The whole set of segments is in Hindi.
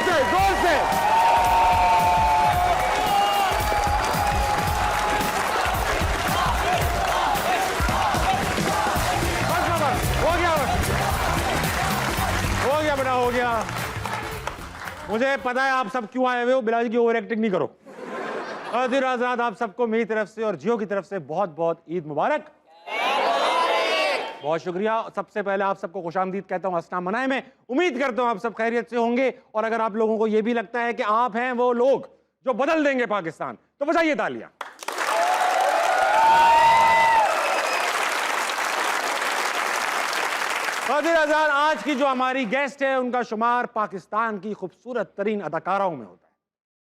से, जोर से। हो गया बस, हो गया बेटा, हो गया। मुझे पता है आप सब क्यों आए हुए हो, बिलाल की ओवर एक्टिंग नहीं करो। खातिन आजाद, आप सबको मेरी तरफ से और जियो की तरफ से बहुत बहुत ईद मुबारक। बहुत शुक्रिया। सबसे पहले आप सबको खुशामदीद कहता हूं अस्नाम मनाए में। उम्मीद करता हूं आप सब खैरियत से होंगे, और अगर आप लोगों को यह भी लगता है कि आप हैं वो लोग जो बदल देंगे पाकिस्तान, तो बजाइए तालियां। खातिन आजाद, आज की जो हमारी गेस्ट है उनका शुमार पाकिस्तान की खूबसूरत तरीन अदाकाराओं में होता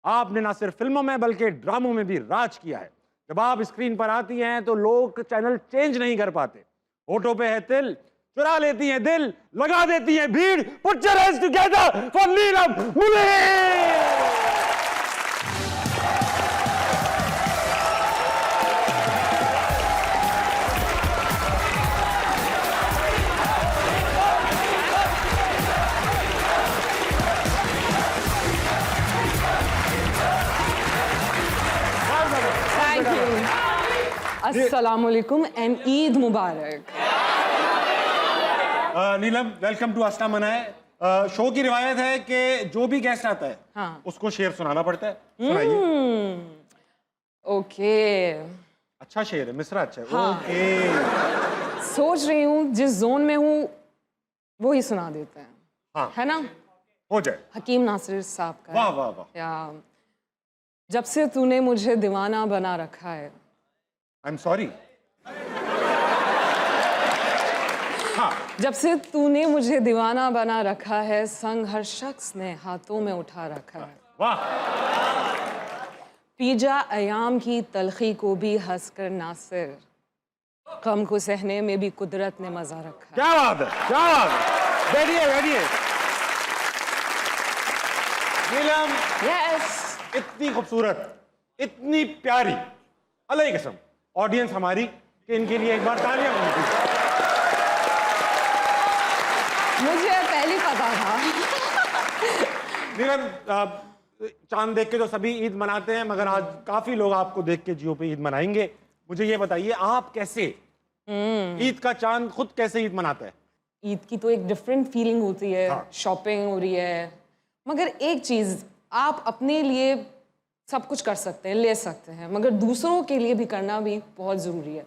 है। आपने ना सिर्फ फिल्मों में बल्कि ड्रामों में भी राज किया है। जब आप स्क्रीन पर आती हैं तो लोग चैनल चेंज नहीं कर पाते। होठों पे है तिल, चुरा लेती हैं दिल, लगा देती हैं भीड़। Put your hands together for Neelam Munir. अस्सलामुअलैकुम and Eid Mubarak. Neelam, welcome to अस्नाम मनाए। शो की रिवायत है कि जो भी गेस्ट आता है हाँ। उसको शेर सुनाना पड़ता है। सुनाइए। ओके। अच्छा शेर है, मिसरा अच्छा है। हाँ। ओके। सोच रही हूँ जिस जोन में हूँ वो ही सुना देते हैं। हाँ। है ना? हो जाए। हकीम नासिर साहब का। वाह वाह वाह। या जब से तूने मुझे दीवाना बना रखा है। I am sorry. हाँ। जब से तूने मुझे दीवाना बना रखा है, संग हर शख्स ने हाथों में उठा रखा है। वाह। पीजा अयाम की तलखी को भी हंसकर नासिर, गम को सहने में भी कुदरत ने मजा रखा है। क्या बात है, क्या बात है। बैठिए बैठिए। नीलम, यस। इतनी खूबसूरत, इतनी प्यारी, अल्लाह की कसम, ऑडियंस हमारी कि इनके लिए एक बार तालियां होनी चाहिए। मुझे पहले पता था। नीलम, चांद देख के तो सभी ईद मनाते हैं, मगर आज काफी लोग आपको देख के जियो पे ईद मनाएंगे। मुझे ये बताइए, आप कैसे ईद का चांद खुद कैसे ईद मनाता है? ईद की तो एक डिफरेंट फीलिंग होती है। हाँ। शॉपिंग हो रही है, मगर एक चीज, आप अपने लिए सब कुछ कर सकते हैं, ले सकते हैं, मगर दूसरों के लिए भी करना भी बहुत ज़रूरी है।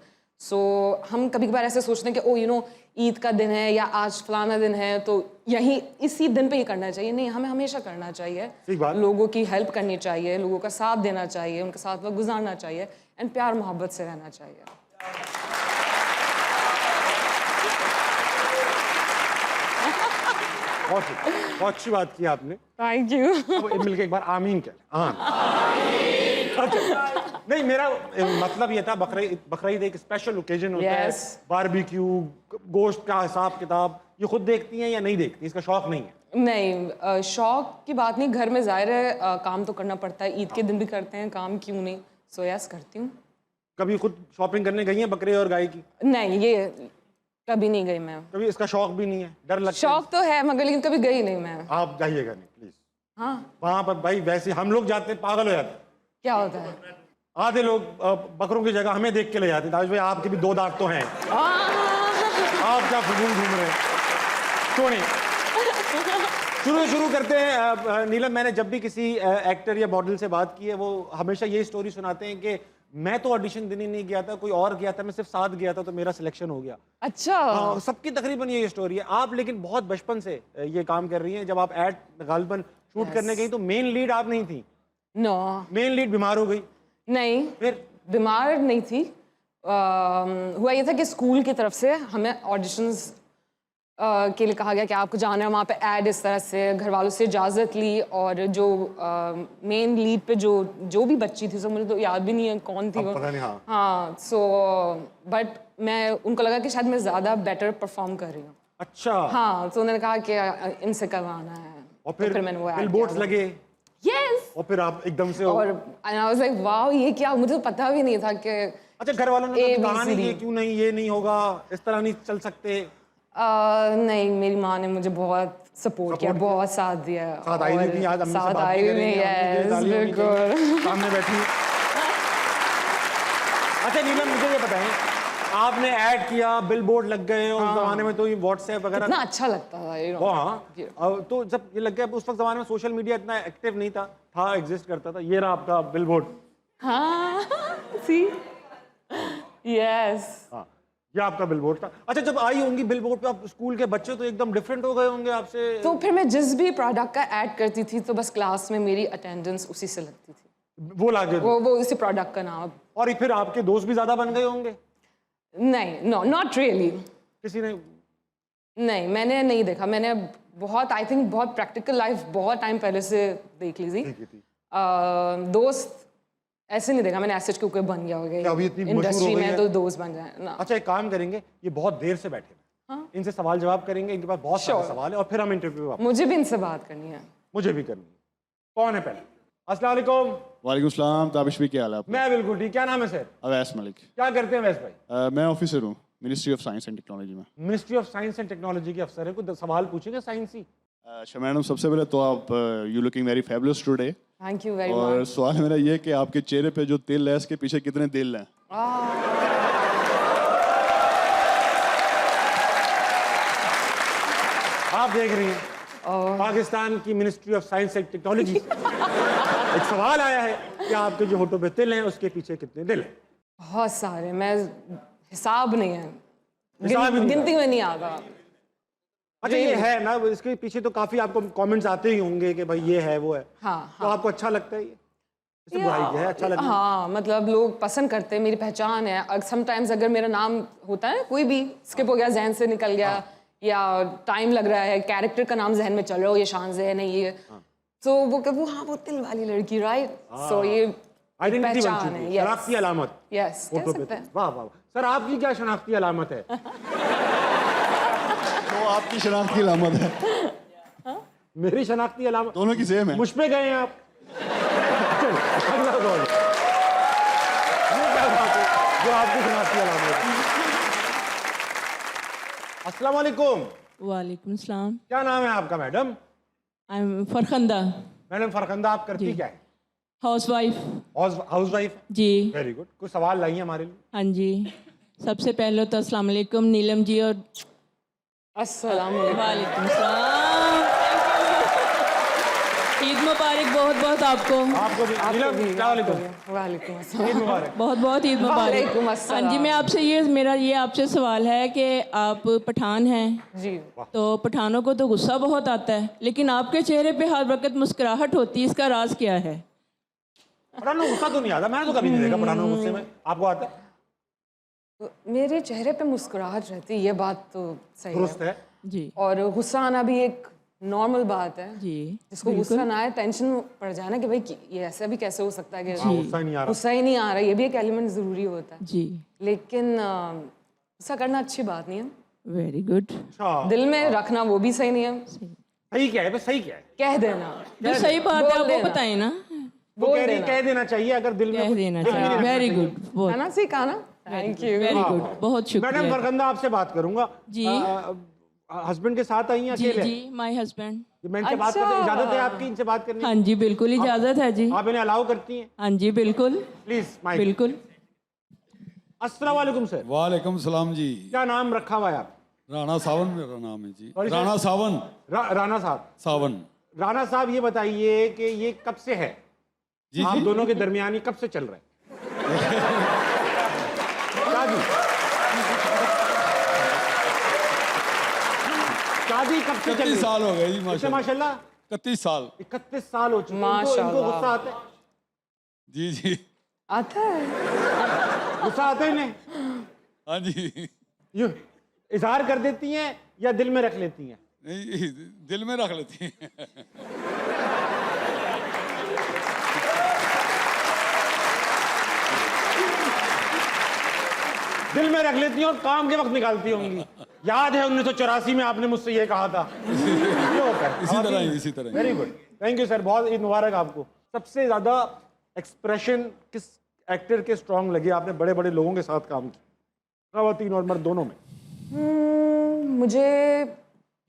हम कभी कभार ऐसे सोचते हैं कि ओ ईद का दिन है या आज फलाना दिन है तो यही इसी दिन पे ही करना चाहिए। नहीं, हमें हमेशा करना चाहिए। लोगों की हेल्प करनी चाहिए, लोगों का साथ देना चाहिए, उनके साथ वक्त गुजारना चाहिए एंड प्यार मोहब्बत से रहना चाहिए। बहुत अच्छी बात की आपने। Thank you. मिलके एक बार आमीन कह। अच्छा, नहीं, मेरा मतलब ये था, बकरीद एक स्पेशल ओकेजन होता है। बारबेक्यू, गोश्त का हिसाब किताब ये खुद देखती हैं या नहीं देखती? इसका शौक नहीं है? नहीं, शौक की बात नहीं। घर में जाहिर है काम तो करना पड़ता है। ईद के दिन भी करते हैं काम, क्यों नहीं। सो यस, करती हूँ। कभी खुद शॉपिंग करने गई हैं बकरे और गाय की? नहीं, ये कभी नहीं गई मैं। कभी इसका शौक भी नहीं है? डर लगता है? शौक तो है मगर लेकिन कभी गई नहीं मैं। आप जाइएगा नहीं प्लीज। हाँ। वहां पर भाई वैसे हम लोग जाते हैं, पागल हो जाते हैं। क्या होता है? आधे लोग बकरों की जगह हमें देख के ले जाते हैं। दानिश भाई, आपके भी दो दांत तो हैं, आप क्या फजूल घूम रहे हैं? छोड़िए, शुरू करते हैं। नीलम, मैंने जब भी किसी एक्टर या मॉडल से बात की है, वो हमेशा ये स्टोरी सुनाते हैं कि मैं तो ऑडिशन देने नहीं गया था, कोई और गया था, मैं सिर्फ साथ गया था तो मेरा सिलेक्शन हो गया। अच्छा। सबकी तकरीबन ये स्टोरी है। आप लेकिन बहुत बचपन से ये काम कर रही हैं। जब आप एड गालिबन शूट करने गई तो मेन लीड आप नहीं थी। नो। मेन लीड बीमार हो गई? नहीं, फिर बीमार नहीं थी। हुआ ये था कि स्कूल की तरफ से हमें ऑडिशंस के लिए कहा गया कि आपको जाना है वहाँ पे। ऐड इस तरह से घर वालों से इजाज़त ली, और जो मेन लीड पे जो भी बच्ची थी, सब मुझे तो याद भी नहीं है कौन थी वो। पता नहीं। हाँ, बट मैं उनको लगा कि शायद मैं ज़्यादा बेटर परफॉर्म कर रही हूँ। अच्छा। हाँ, तो उन्होंने कहा कि इनसे करवाना है। और फिर मैंने वो बिलबोर्ड्स लगे। यस। और फिर आप एकदम से और आई वाज लाइक वाओ, ये क्या, मुझे तो पता भी नहीं था कि। अच्छा, घर वालों ने कहा नहीं ये क्यों नहीं, ये नहीं होगा, इस तरह नहीं चल सकते? नहीं, मेरी माँ ने मुझे बहुत सपोर्ट किया, बहुत साथ दिया। साथ आई हुई थी, आज अम्मी से साथ बात आई भी हुई करेंगे, अम्मी के लिए है, ताली होनी बिल्कुल। चाहिए। सामने बैठी। अच्छा नीलम, मुझे ये बताएं, आपने ऐड किया, बिल बोर्ड लग गए, उस जमाने में तो ये व्हाट्सएप वगैरह इतना अच्छा लगता था, वो, हाँ। अब तो जब ये लग गया, उस वक्त जमाने में सोशल मीडिया इतना एक्टिव नहीं था एग्जिस्ट करता था। ये रहा आपका बिल बोर्ड। हाँ, सी, यस। हाँ, ये आपका बिल बोर्ड था। अच्छा, जब आई होंगी बिल बोर्ड पे, आप स्कूल के बच्चे तो एकदम डिफरेंट हो गए होंगे आपसे। तो फिर मैं जिस भी प्रोडक्ट का ऐड करती थी तो बस क्लास में मेरी अटेंडेंस उसी से लगती थी, वो लाके वो उसी प्रोडक्ट का नाम। और फिर आपके दोस्त भी ज्यादा बन गए होंगे। नहीं, नो, नॉट रियली। किसी ने नहीं, मैंने नहीं देखा। मैंने बहुत, आई थिंक बहुत प्रैक्टिकल लाइफ बहुत टाइम पहले से देख ली थी। देखी थी। दोस्त ऐसे नहीं देखा मैंने, ऐसे क्यों कोई बन गया हो क्या अभी इतनी गया मशहूर हो इंडस्ट्री गई में है? तो दोस्त बन जाए ना। अच्छा, एक काम करेंगे, ये बहुत देर से बैठे हैं, इनसे सवाल जवाब करेंगे, इनके पास बहुत सारे Sure. सवाल है, और फिर हम इंटरव्यू मुझे भी इनसे बात करनी है। मुझे भी करनी है। कौन है पहले? अस्सलाम वालेकुम। वालेकुम सलाम। ताबिश भी, क्या हाल है आपका? मैं बिल्कुल ठीक। क्या नाम है सर? अवैस मलिक। क्या करते हैं वैस भाई? मैं ऑफिसर हूँ ministry of science and technology में। Ministry of science and technology के अफसर है, कुछ सवाल पूछेंगे साइंस ही। अच्छा मैडम, सबसे पहले तो आप you looking very fabulous today. Thank you very और मच। सवाल मेरा ये कि आपके चेहरे पे जो तिल है, इसके पीछे कितने दिल हैं? आप देख रही हैं पाकिस्तान की ministry of science and technology एक सवाल आया है कि आपके जो होठों पे तिल हैं उसके पीछे कितने दिल हैं? बहुत सारे, मैं हिसाब नहीं है, हिसाब ही नहीं गिनती में नहीं आता। अच्छा, ये है ना, इसके पीछे तो काफी आपको कमेंट्स आते ही होंगे कि भाई ये है वो है। हाँ, तो आपको अच्छा लगता है ये? इससे बुराई क्या है, अच्छा लगता है? हाँ, मतलब लोग पसंद करते हैं, मेरी पहचान है। समटाइम्स अगर मेरा नाम होता है, कोई भी स्किप हो गया, जहन से निकल गया, या टाइम लग रहा है, कैरेक्टर का नाम जहन में चल रहा हो, ये शान से है नहीं ये, तो वो हाँ वो तिल वाली लड़की, राइट? सो ये आइडेंटिटी बन पहचान चुकी है, है, शनाख्ती अलामत। यस, कह होठों पे सकते तिल। हैं। वाह वाह। सर, आपकी क्या शनाख्ती अलामत है? तो आपकी शनाख्ती अलामत है। मेरी शनाख्ती अलामत दोनों की सेम है। मुझ पे गए हैं आप। चलो, अगला सवाल। ये क्या बात है जो आपकी शनाख्ती अलामत है? अस्सलाम वालेकुम। वालेकुम सलाम। क्या नाम है आपका madam? I am Farkhanda, madam Farkhanda, आप करती क्या है? Housewife. Housewife? जी वेरी गुड। कुछ सवाल लाइए हमारे लिए? हाँ जी। सबसे पहले तो अस्सलाम वालेकुम नीलम जी, और अस्सलाम वालेकुम। वालेकुम सलाम। ईद मुबारक बहुत बहुत आपको। आपको भी। नीलम, अस्सलाम वालेकुम। वालेकुम ईद अस्सलाम। मुबारक। बहुत बहुत ईद मुबारक। वालेकुम अस्सलाम। हाँ जी, मैं आपसे मेरा आपसे सवाल है कि आप पठान हैं, जी, तो पठानों को तो गुस्सा बहुत आता है, लेकिन आपके चेहरे पे हर वक्त मुस्कुराहट होती है, इसका राज क्या है? पठानों को गुस्सा तो नहीं आता, मैंने तो कभी नहीं देखा पठानों को गुस्से में। आपको आता है? मेरे चेहरे पे मुस्कुराहट रहती है, ये बात तो सही दुरुस्त है। है। जी और गुस्सा आना भी एक नॉर्मल बात है। जी जिसको गुस्सा ना आए, टेंशन पड़ जाए ना कि भाई ये ऐसा भी कैसे हो सकता है कि गुस्सा ही नहीं आ रहा। गुस्सा ही नहीं आ रहा, ये भी एक एलिमेंट जरूरी होता है। जी, लेकिन गुस्सा करना अच्छी बात नहीं है, वेरी गुड। अच्छा, दिल में रखना वो भी सही नहीं है। सही क्या है? बस सही क्या है? कह देना, जो सही बात है बोल वो देना। बताएं ना। वो कह रही कह देना चाहिए अगर दिल में कह कुछ देना दिल में नहीं चाहिए, रखना वेरी चाहिए। गुड, बहुत है ना? सही कहा ना? Thank you. वेरी गुड, बहुत मैडम शुक्रिया फरखंदा, आपसे बात करूंगा जी। हस्बैंड के साथ आई हैं जी अकेले? जी, माय हस्बैंड। मैं इनसे बात करने इजाजत है आपकी इनसे बात करने हाँ जी बिल्कुल इजाजत है जी। की? आप इन्हें अलाउ करती हैं? हाँ जी बिल्कुल प्लीज माइक। बिल्कुल। अस्सलाम वालेकुम सर। वालेकुम सलाम जी। क्या नाम रखा हुआ है आप? राणा सावन मेरा नाम है जी। Sorry sir? राणा सावन। राणा साहब। सावन। राणा साहब, ये बताइए कि ये कब से है? जी आप जी। दोनों के दरमियानी कब से चल रहे हैं? शादी शादी कब से चल 31 रही है? साल हो गए जी अच्छा, माशाल्लाह। माशाल्लाह 31 साल। 31 साल हो चुके हैं। माशाल्लाह। इनको गुस्सा आता है? जी जी। आता है। गुस्सा आता है इन्हें? हाँ जी। यूं इजहार कर देती हैं या दिल में रख लेती हैं? नहीं, दिल में रख लेती हैं। दिल में रख लेती हैं और काम के वक्त निकालती होंगी। याद है 1984 में आपने मुझसे ये कहा था। ये होता है। इसी तरह ही, इसी तरह ही। Very good, thank you sir, बहुत ईद मुबारक आपको। सबसे ज्यादा एक्सप्रेशन किस एक्टर के स्ट्रांग लगे? आपने बड़े बड़े लोगों के साथ काम किया, खवातीन और मर्द दोनों में। मुझे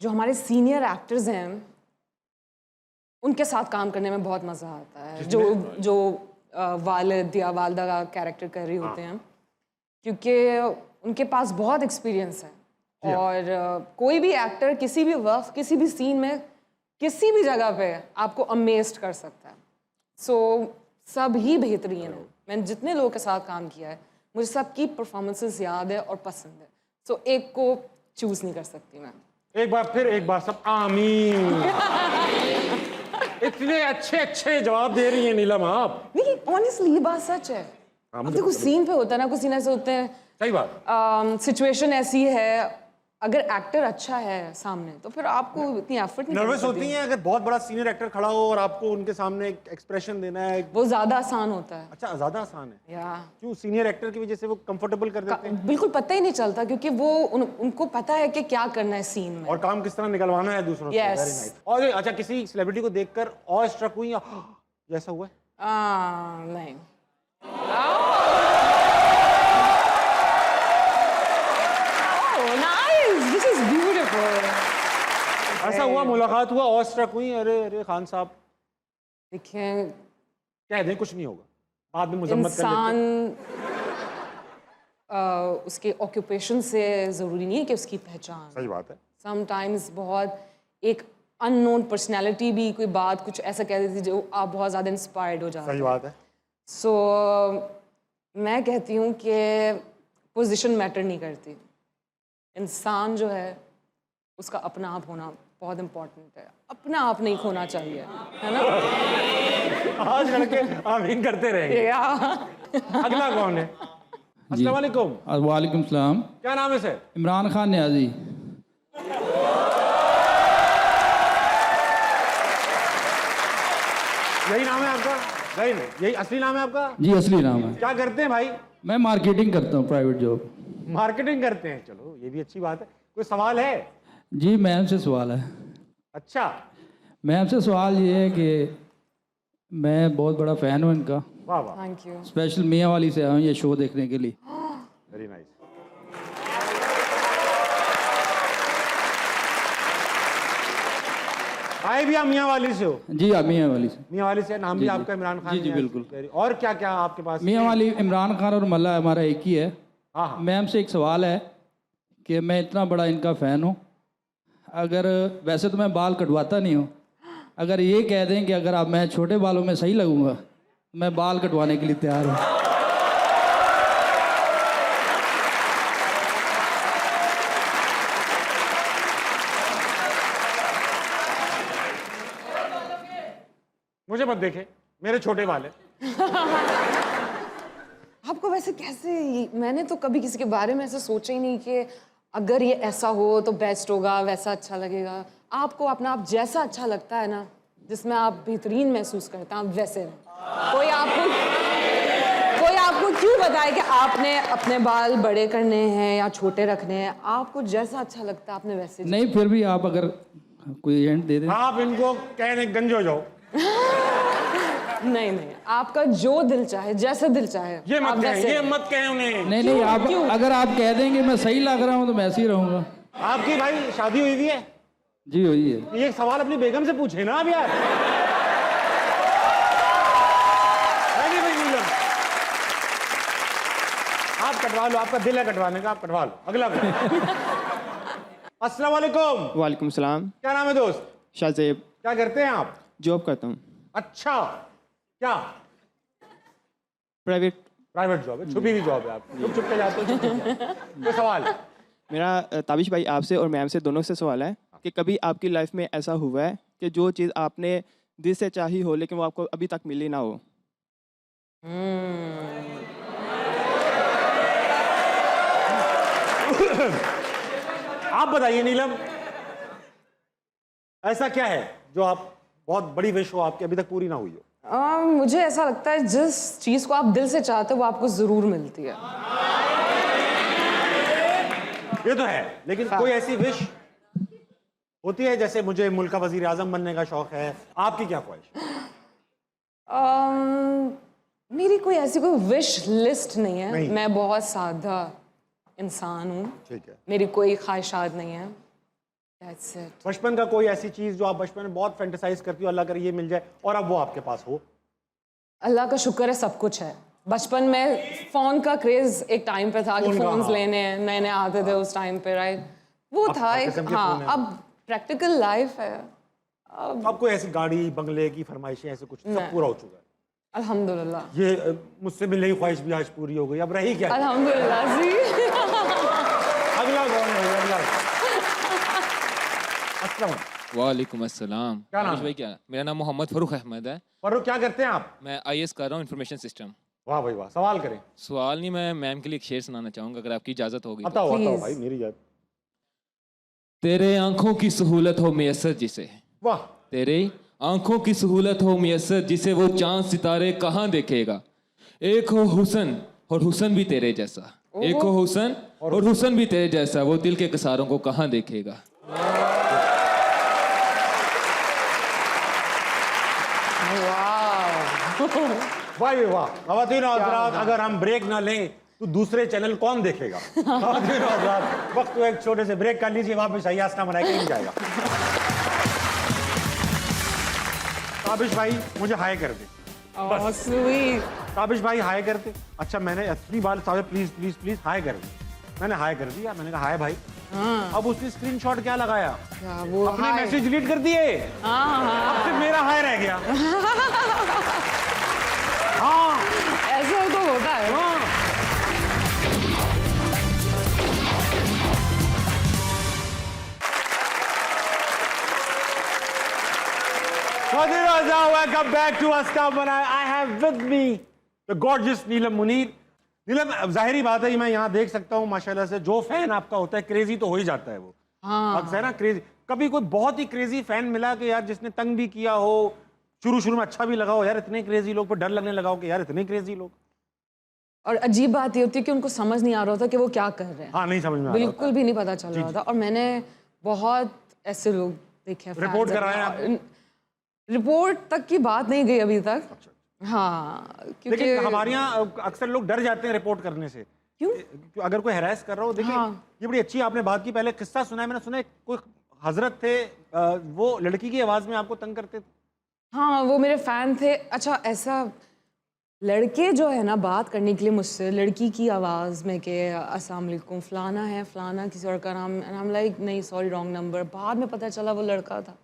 जो हमारे सीनियर एक्टर्स हैं उनके साथ काम करने में बहुत मज़ा आता है, जो वालिद या वालदा का कैरेक्टर कर रही होते हैं, क्योंकि उनके पास बहुत एक्सपीरियंस है और कोई भी एक्टर किसी भी वक्त किसी भी सीन में किसी भी जगह पे आपको अमेज्ड कर सकता है। सो सब ही बेहतरीन है। मैंने जितने लोगों के साथ काम किया है मुझे सबकी परफॉर्मेंसेस याद है और पसंद है। सो एक को चूज़ नहीं कर सकती मैं। एक बार सब आमीन। इतने अच्छे जवाब दे रही हैं नीलम आप। नहीं, ऑनेस्टली ये बात सच है। अब देखो सीन पे होता है ना, कुछ सीन ऐसे होते हैं, सही बात, सिचुएशन ऐसी है, अगर एक्टर अच्छा है सामने तो फिर आपको इतनी एफर्ट नहीं नर्वस करनी होती पड़ती। हैं अगर बहुत बड़ा सीनियर एक्टर खड़ा हो और आपको उनके सामने एक एक्सप्रेशन देना है। वो ज़्यादा आसान होता है। अच्छा, ज्यादा आसान है या क्यों? सीनियर एक्टर की वजह से वो कंफर्टेबल कर देते हैं बिल्कुल पता ही नहीं चलता, क्योंकि वो उनको पता है कि क्या करना है सीन में। और काम किस तरह निकलवाना है दूसरों से। Yes. Very nice. और अच्छा, किसी सेलिब्रिटी को देखकर ऑ स्ट्रक हुई या जैसा हुआ है? नहीं। This is beautiful. ऐसा हुआ, मुलाकात हुआ, ऑ स्ट्रक हुई, अरे खान साहब देखिए, कह दें कुछ नहीं होगा, बाद में मजम्मत कर लेते हैं। इंसान उसके ऑक्यूपेशन से ज़रूरी नहीं है कि उसकी पहचान। सही बात है। समटाइम्स बहुत एक अननोन पर्सनैलिटी भी कोई बात कुछ ऐसा कह देती जो आप बहुत ज़्यादा इंस्पायर्ड हो जाते सही हैं। बात है। सो मैं कहती हूँ कि पोजीशन मैटर नहीं करती। इंसान जो है उसका अपना आप होना बहुत इम्पोर्टेंट है। अपना आप नहीं खोना चाहिए, है ना? आज लड़के आमीन करते रहेंगे। अगला कौन है? अस्सलाम वालेकुम। वालेकुम सलाम। क्या नाम है सर? इमरान खान न्याजी। यही नाम है आपका? नहीं, यही असली नाम है आपका? जी असली नाम है। क्या करते हैं भाई? मैं मार्केटिंग करता हूँ, प्राइवेट जॉब। मार्केटिंग करते हैं, चलो ये भी अच्छी बात है। कोई सवाल है? जी मैम से सवाल है। अच्छा, मैम से सवाल ये है कि मैं बहुत बड़ा फ़ैन हूँ इनका। वाह वाह, थैंक यू। स्पेशल मियाँ वाली से आया हूँ ये शो देखने के लिए। Very nice. आए भी आप मियाँ वाली से हो? जी हाँ मियाँ वाली से। मियाँ वाली से, नाम भी जी, आपका इमरान खान? जी, जी, है। बिल्कुल। और क्या क्या आपके पास? मियाँ वाली इमरान खान और मल्ला हमारा एक ही है। हाँ हाँ। मैम से एक सवाल है कि मैं इतना बड़ा इनका फ़ैन हूँ, अगर वैसे तो मैं बाल कटवाता नहीं हूँ, अगर ये कह दें कि अगर आप मैं छोटे बालों में सही लगूंगा, मैं बाल कटवाने के लिए तैयार हूँ। मुझे मत देखे, मेरे छोटे बाल है। आपको वैसे कैसे मैंने तो कभी किसी के बारे में ऐसा सोचा ही नहीं कि अगर ये ऐसा हो तो बेस्ट होगा, वैसा अच्छा लगेगा। आपको अपना आप जैसा अच्छा लगता है ना, जिसमें आप बेहतरीन महसूस करते हैं, आप वैसे रहें। कोई आपको क्यों बताए कि आपने अपने बाल बड़े करने हैं या छोटे रखने हैं? आपको जैसा अच्छा लगता है आपने वैसे नहीं फिर भी आप अगर कोई हिंट दे दें। आप इनको कहने गंज हो जाओ। नहीं, आपका जो दिल चाहे, जैसे दिल चाहे ये आप मत कहें, वैसे ये रहें। मत कहें उन्हें। नहीं आप क्यों? अगर आप कह देंगे मैं सही लग रहा हूँ तो मैं ऐसे ही रहूँगा। आपकी भाई शादी हुई है? जी हुई है। ये सवाल अपनी बेगम से पूछे ना आप यार। नहीं भाई नीलम, आप कटवा लो, आपका दिल है कटवाने का, आप कटवा लो। अगला अस्सलाम वालेकुम। वालेकुम सलाम। क्या नाम है दोस्त? शाहजेब। क्या करते हैं आप? जॉब करता हूँ। अच्छा, क्या प्राइवेट। प्राइवेट जॉब है? छुपी हुई जॉब है आपकी, छुप छुप के जाते हो, छुप छुप के आते हो। कोई सवाल? मेरा ताबिश भाई आपसे और मैम से दोनों से सवाल है कि कभी आपकी लाइफ में ऐसा हुआ है कि जो चीज़ आपने दिल से चाही हो लेकिन वो आपको अभी तक मिली ना हो? आप बताइए नीलम, ऐसा क्या है जो आप बहुत बड़ी विश हो आपकी अभी तक पूरी ना हुई हो? मुझे ऐसा लगता है जिस चीज़ को आप दिल से चाहते हो वो आपको ज़रूर मिलती है। ये तो है, लेकिन कोई ऐसी विश होती है जैसे मुझे मुल्क का वजीर आजम बनने का शौक है, आपकी क्या ख्वाहिश? मेरी कोई ऐसी कोई विश लिस्ट नहीं है। नहीं। मैं बहुत सादा इंसान हूँ। ठीक है। मेरी कोई ख्वाहिशात नहीं है। That's it. बचपन का कोई ऐसी चीज जो आप बचपन में बहुत फैंटेसाइज करती हो, अल्लाह करे ये मिल जाए और अब वो आपके पास हो? अल्लाह का शुक्र है सब कुछ है। बचपन में फ़ोन का क्रेज़ एक टाइम पे था कि फ़ोन का, फ़ोन्स हाँ। लेने हैं, नए-नए आते थे उस टाइम पे, राइट? वो अब था हर एक, किस्म के हाँ, फ़ोन हैं। अब प्रैक्टिकल लाइफ है। अब कोई ऐसी गाड़ी बंगले की फरमाइशें ऐसे कुछ सब पूरा हो चुका है? अल्हम्दुलिल्लाह। ये मुझसे मिलने की ख्वाहिश भी आज पूरी हो गई, अब रही क्या? अल्हम्दुलिल्लाह जी। अगला कौन है? अगला अस्सलाम। वालेकुम अस्सलाम। क्या नाम आयुष भाई, क्या? मेरा नाम मोहम्मद फरूख अहमद है। फरूख, क्या करते हैं आप? मैं आईएएस कर रहा हूँ, इंफॉर्मेशन सिस्टम। वाह भाई वाह, सवाल करें। सवाल नहीं, मैं मैम के लिए एक शेर सुनाना चाहूँगा अगर आपकी इजाज़त होगी तो। बताओ बताओ Please. भाई, मेरी याद। तेरे आंखों की सहूलत हो मैसर जिसे, वाह, तेरे आंखों की सहूलत हो मैसर जिसे, वो चांद सितारे कहाँ देखेगा। एक हो हुसन और हुसन भी तेरे जैसा, एक हो हुसन और हुसन भी तेरे जैसा, वो दिल के कसारों को कहाँ देखेगा। वाह भाई वाह। ख़वातीन और हज़रात, अगर हम ब्रेक ना लें तो दूसरे चैनल कौन देखेगा? ख़वातीन और हज़रात, वक्त तो एक छोटे से ब्रेक कर लीजिए, वापस आइए, आसना बनाए कहीं जाएगा। ताबिश भाई मुझे हाय कर दे। Oh sweet. ताबिश भाई हाय कर दे। अच्छा, मैंने इतनी बार साहब प्लीज प्लीज प्लीज हाय कर दे, मैंने हाय कर दिया, मैंने कहा हाय भाई। अब उसने स्क्रीनशॉट क्या लगाया? क्या वो अपने हाय? मैसेज डिलीट कर दिए, हाँ, अब सिर्फ मेरा हाय रह गया। हाँ ऐसा तो होता है। हाँ। Welcome back to Astam. I have with me the gorgeous नीलम मुनीर। नीलम, जाहिरी बात है, मैं यहाँ देख सकता हूँ माशाल्लाह से, जो फैन आपका होता है क्रेजी तो हो ही जाता है वो। हाँ। अक्सर ना क्रेजी, कभी कोई बहुत ही क्रेजी फैन मिला कि यार जिसने तंग भी किया हो, शुरू में अच्छा भी लगा हो, यार इतने क्रेजी लोग, पर डर लगने लगा हो कि यार इतने क्रेजी लोग। और अजीब बात ये होती है कि उनको समझ नहीं आ रहा होता कि वो क्या कर रहे हैं। हाँ, नहीं समझ में आ रहा होता। बिल्कुल भी नहीं पता चल रहा था। और मैंने बहुत ऐसे लोग देखे हैं, रिपोर्ट fans कराया हैं। आपने? रिपोर्ट तक की बात नहीं गई अभी तक। हाँ, क्योंकि लेकिन हमारे यहाँ अक्सर लोग डर जाते हैं रिपोर्ट करने से। क्यों? अगर कोई हैरेस कर रहा हो, देखिए हाँ। ये बड़ी अच्छी आपने बात की। पहले किस्सा सुना है, मैंने सुना है कोई हजरत थे, वो लड़की की आवाज में आपको तंग करते थे। हाँ, वो मेरे फैन थे। अच्छा, ऐसा लड़के जो है ना बात करने के लिए मुझसे लड़की की आवाज़ में कि अस्सलाम वालेकुम, फलाना है, फलाना किसी और का नाम, एंड आई एम लाइक नहीं सॉरी रॉन्ग नंबर। बाद में पता चला वो लड़का था।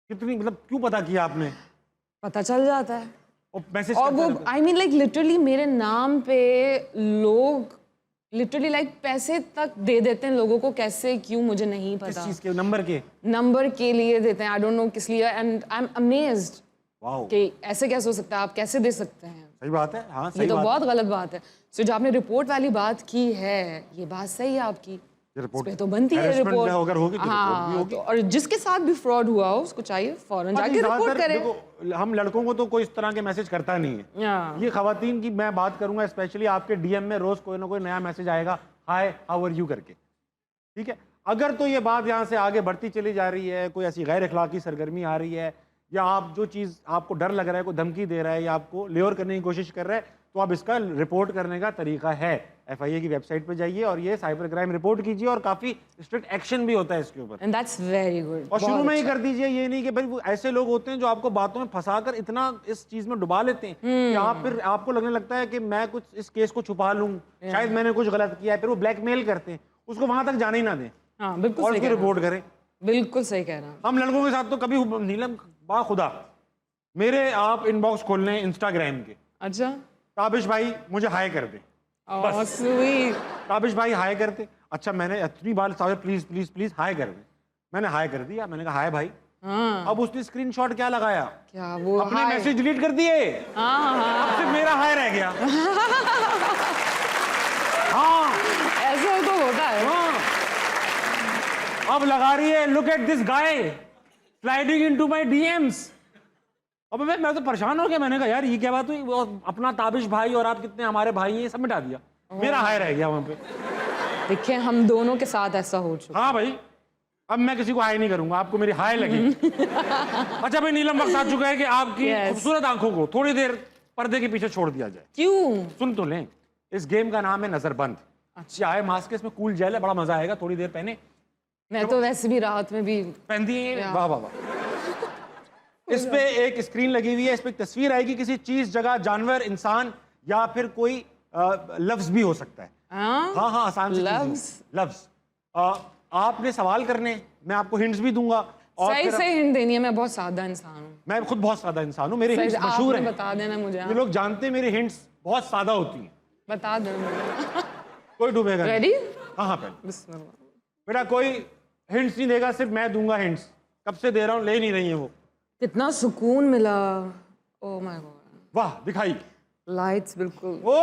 कितनी, मतलब क्यों पता किया आपने? पता चल जाता है। और मैसेज और वो आई मीन लाइक लिटरली मेरे नाम पे लोग लिटरली लाइक पैसे तक दे देते हैं लोगों को, कैसे क्यों मुझे नहीं किस पता। चीज के नंबर के? नंबर के लिए देते हैं, आई डोंट नो किस लिए, and I am amazed wow, कि ऐसे कैसे हो सकता है, आप कैसे दे सकते हैं। सही बात है। हाँ, ये सही तो बात बहुत गलत बात है। सो जो आपने रिपोर्ट वाली बात की है, ये बात सही है आपकी, है। रिपोर्ट इस पे तो बनती है harassment रिपोर्ट। अगर होगी तो रिपोर्ट भी हाँ, होगी। तो और जिसके साथ भी फ्रॉड हुआ हो उसको चाहिए फौरन बाकी जाके रिपोर्ट ज़्यादातर करे। देखो, हम लड़कों को तो कोई इस तरह के मैसेज करता नहीं है। हाँ। ये खवातीन की मैं बात करूंगा, स्पेशली आपके डीएम में रोज कोई ना कोई नया मैसेज आएगा, हाय हाउ आर यू करके। ठीक है, अगर तो ये बात यहाँ से आगे बढ़ती चली जा रही है, कोई ऐसी गैर अखलाकी सरगर्मी आ रही है, या आप जो चीज़ आपको डर लग रहा है, कोई धमकी दे रहा है या आपको ल्योर करने की कोशिश कर रहा है, तो आप इसका रिपोर्ट करने का तरीका है। एफआईए की वेबसाइट पे जाइए और ये साइबर क्राइम रिपोर्ट कीजिए, और काफ़ी स्ट्रिक्ट एक्शन भी होता है इसके ऊपर। And that's very good. और शुरू में ही कर दीजिए, ये नहीं कि भाई वो ऐसे लोग होते हैं जो आपको बातों में फंसाकर इतना इस चीज में डुबा लेते हैं कि आप फिर आपको लगने लगता है कि मैं कुछ इस केस को छुपा लूं, शायद मैंने कुछ गलत किया है, फिर वो ब्लैकमेल करते हैं, उसको वहां तक जाने ही ना दें हाँ, बिल्कुल और सही उसको कह रहा रिपोर्ट करें। हूं। बिल्कुल सही कह रहा हूं। हम लड़कों के साथ तो कभी नीलम बा खुदा, मेरे आप इनबॉक्स खोल लें इंस्टाग्राम के, अच्छा, ताबिश भाई मुझे हाय कर दे, ओह स्वीट। ताबिश भाई हाय कर दे। अच्छा, मैंने इतनी बार साहब प्लीज प्लीज प्लीज हाय कर दे, मैंने हाय कर दिया, मैंने कहा हाय भाई। हाँ, अब उसने स्क्रीनशॉट क्या लगाया? क्या वो अपने हाय? मैसेज डिलीट कर दिए, हाँ हाँ, अब सिर्फ मेरा हाय रह गया। हाँ ऐसा तो होता है। हाँ, अब लगा रही है look at this guy sliding into my DMs. अब मैं तो परेशान हो गया, मैंने कहा यार ये क्या बात हुई? वो अपना ताबिश भाई और आप कितने हमारे भाई हैं, ये सब मिटा दिया, मेरा हाय रह गया वहां पे। देखिए हम दोनों के साथ ऐसा हो चुका। हाँ भाई, अब मैं किसी को हाय नहीं करूंगा, आपको मेरी हाय लगी। अच्छा भाई नीलम, वक्त आ चुका है कि आपकी Yes. खूबसूरत आंखों को थोड़ी देर पर्दे के पीछे छोड़ दिया जाए। क्यों? सुन तो लें, इस गेम का नाम है नजरबंद। अच्छा है मास्क, इसमें कूल जेल है, बड़ा मजा आएगा, थोड़ी देर पहने मैं तो वैसे भी रात में भी पहनती हैं, वाह वाह वाह। इस पे एक स्क्रीन लगी हुई है, इस पे एक तस्वीर आएगी, किसी चीज, जगह, जानवर, इंसान या फिर कोई लफ्ज भी हो सकता है। हाँ हाँ हाँ, आसान से लफ्ज। लफ्ज। आपने सवाल करने, मैं आपको हिंट्स भी दूंगा और सही फिर से हिंट देनी है, मैं बहुत सादा इंसान हूँ। मैं खुद बहुत सादा इंसान हूँ, मेरे सही हिंट्स से मशहूर आपने हैं। बता देना मुझे। ये हाँ। लोग जानते हैं मेरी हिंट्स बहुत सादा होती हैं, बता देना मुझे। कोई डूबेगा नहीं। रेडी? हाँ हाँ पहले बिस्मिल्लाह। बेटा, कोई हिंट्स नहीं देगा, सिर्फ मैं दूंगा हिंट्स। कब से दे रहा हूँ, ले नहीं रही है वो। कितना सुकून मिला। ओह माय गॉड, वाह, दिखाई। लाइट्स बिल्कुल। ओ